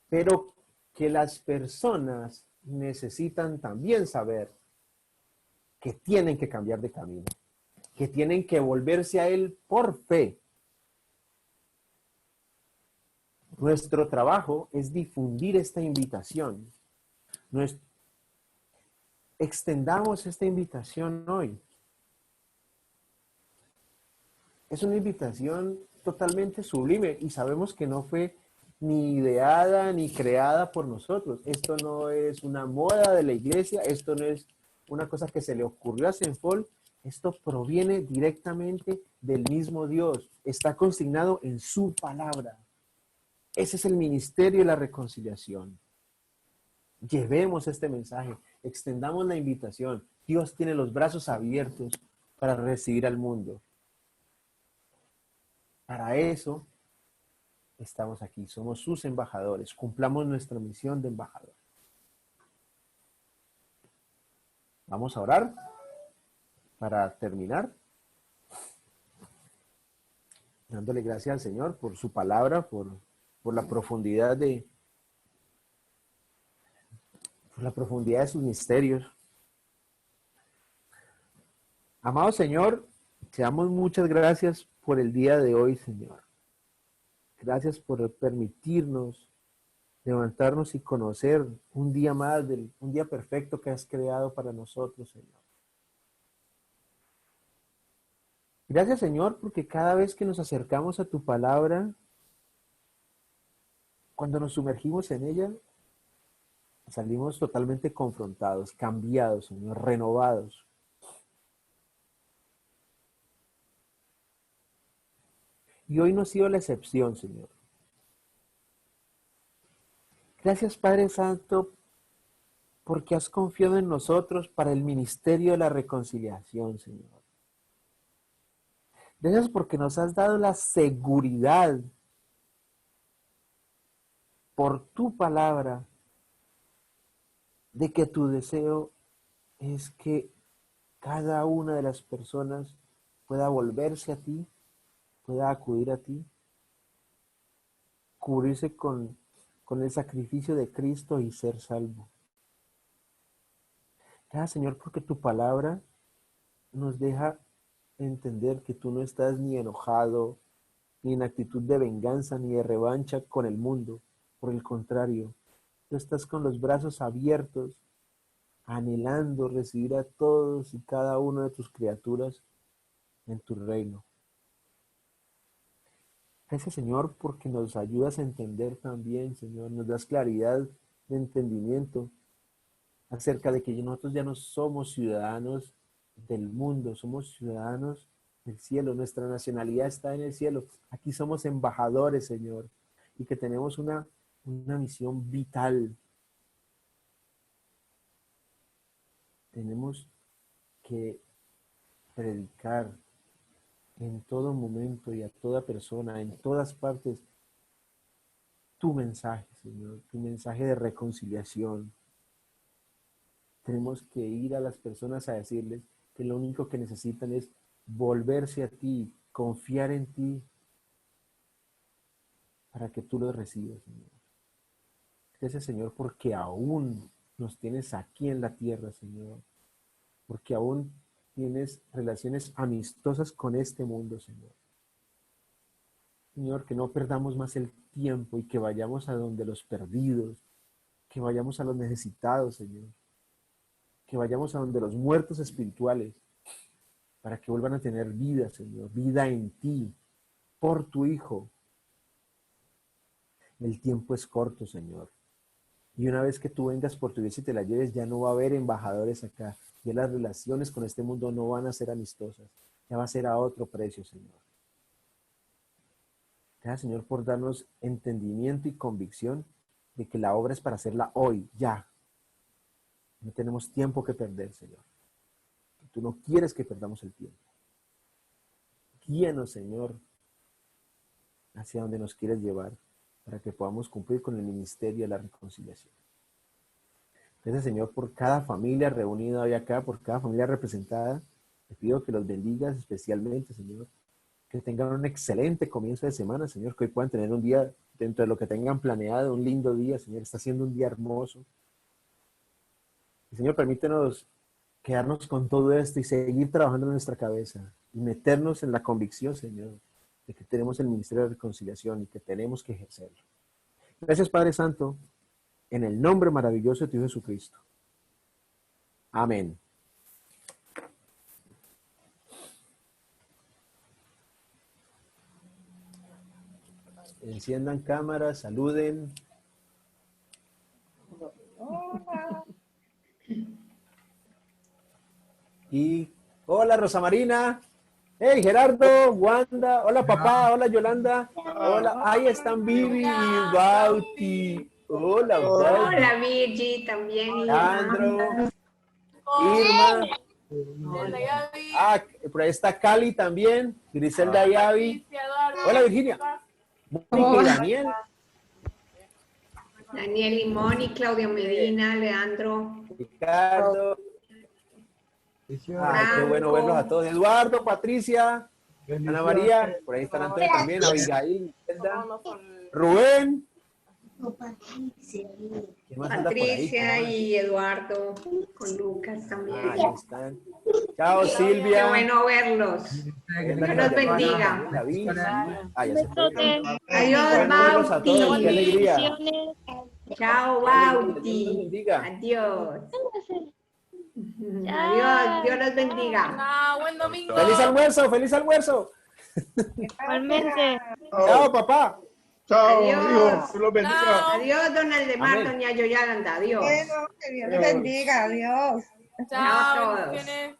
pero que las personas necesitan también saber que tienen que cambiar de camino, que tienen que volverse a Él por fe. Nuestro trabajo es difundir esta invitación. Extendamos esta invitación hoy. Es una invitación totalmente sublime y sabemos que no fue ni ideada ni creada por nosotros. Esto no es una moda de la iglesia, esto no es una cosa que se le ocurrió a Saint Paul. Esto proviene directamente del mismo Dios. Está consignado en su palabra. Ese es el ministerio de la reconciliación. Llevemos este mensaje, extendamos la invitación. Dios tiene los brazos abiertos para recibir al mundo. Para eso estamos aquí, somos sus embajadores, cumplamos nuestra misión de embajador. Vamos a orar para terminar, dándole gracias al Señor por su palabra, por la profundidad de sus misterios. Amado Señor, te damos muchas gracias por el día de hoy, Señor. Gracias por permitirnos levantarnos y conocer un día más, un día perfecto que has creado para nosotros, Señor. Gracias, Señor, porque cada vez que nos acercamos a tu palabra, cuando nos sumergimos en ella, salimos totalmente confrontados, cambiados, Señor, renovados. Y hoy no ha sido la excepción, Señor. Gracias, Padre Santo, porque has confiado en nosotros para el ministerio de la reconciliación, Señor. Gracias porque nos has dado la seguridad por tu palabra, de que tu deseo es que cada una de las personas pueda volverse a ti, pueda acudir a ti, cubrirse con el sacrificio de Cristo y ser salvo. Gracias, Señor, porque tu palabra nos deja entender que tú no estás ni enojado, ni en actitud de venganza, ni de revancha con el mundo. Por el contrario, tú estás con los brazos abiertos, anhelando recibir a todos y cada uno de tus criaturas en tu reino. Gracias, Señor, porque nos ayudas a entender también, Señor, nos das claridad de entendimiento acerca de que nosotros ya no somos ciudadanos del mundo, somos ciudadanos del cielo, nuestra nacionalidad está en el cielo. Aquí somos embajadores, Señor, y que tenemos una misión vital. Tenemos que predicar en todo momento y a toda persona, en todas partes, tu mensaje, Señor, tu mensaje de reconciliación. Tenemos que ir a las personas a decirles que lo único que necesitan es volverse a ti, confiar en ti, para que tú los recibas, Señor. Gracias, Señor, porque aún nos tienes aquí en la tierra, Señor, porque aún tienes relaciones amistosas con este mundo, Señor. Señor, que no perdamos más el tiempo y que vayamos a donde los perdidos, que vayamos a los necesitados, Señor, que vayamos a donde los muertos espirituales, para que vuelvan a tener vida, Señor, vida en ti, por tu Hijo. El tiempo es corto, Señor. Y una vez que tú vengas por tu iglesia y te la lleves, ya no va a haber embajadores acá. Ya las relaciones con este mundo no van a ser amistosas. Ya va a ser a otro precio, Señor. Gracias, Señor, por darnos entendimiento y convicción de que la obra es para hacerla hoy, ya. No tenemos tiempo que perder, Señor. Tú no quieres que perdamos el tiempo. Guíanos, Señor, hacia donde nos quieres llevar, para que podamos cumplir con el ministerio de la reconciliación. Gracias, Señor, por cada familia reunida hoy acá, por cada familia representada. Te pido que los bendigas especialmente, Señor. Que tengan un excelente comienzo de semana, Señor. Que hoy puedan tener un día, dentro de lo que tengan planeado, un lindo día, Señor. Está siendo un día hermoso. Y, Señor, permítenos quedarnos con todo esto y seguir trabajando en nuestra cabeza. Y meternos en la convicción, Señor, de que tenemos el ministerio de reconciliación y que tenemos que ejercerlo. Gracias, Padre Santo, en el nombre maravilloso de tu Hijo Jesucristo. Amén. Enciendan cámaras, saluden. Y hola, Rosa Marina. Hey, Gerardo, Wanda, hola papá, hola Yolanda, hola, ahí están Vivi y Bauti, hola Bauti. Hola Virgi, también. Andro, Irma, por ahí está Cali también, Griselda y Avi, hola Virginia, Mónica y Daniel. Daniel y Moni, Claudia Medina, Leandro. Ricardo. Ay, qué bueno verlos a todos. Eduardo, Patricia, Ana María, por ahí están Antonio también, Abigail, Rubén. Patricia y Eduardo, con Lucas también. Ahí están. Chao, Silvia. Qué bueno verlos. Dios los bendiga. Adiós, Bauti. Qué alegría. Chao, Bauti. Adiós. Adiós, Dios los bendiga. Buen domingo. Feliz almuerzo, feliz almuerzo. Igualmente. Chao, papá. Chao, Adiós. hijo. Dios los bendiga. Adiós, don Aldemar, Amén. doña Yoyalanda. Adiós. Bueno, que Dios les bendiga. Adiós. Chao, Chao a todos. bendiciones.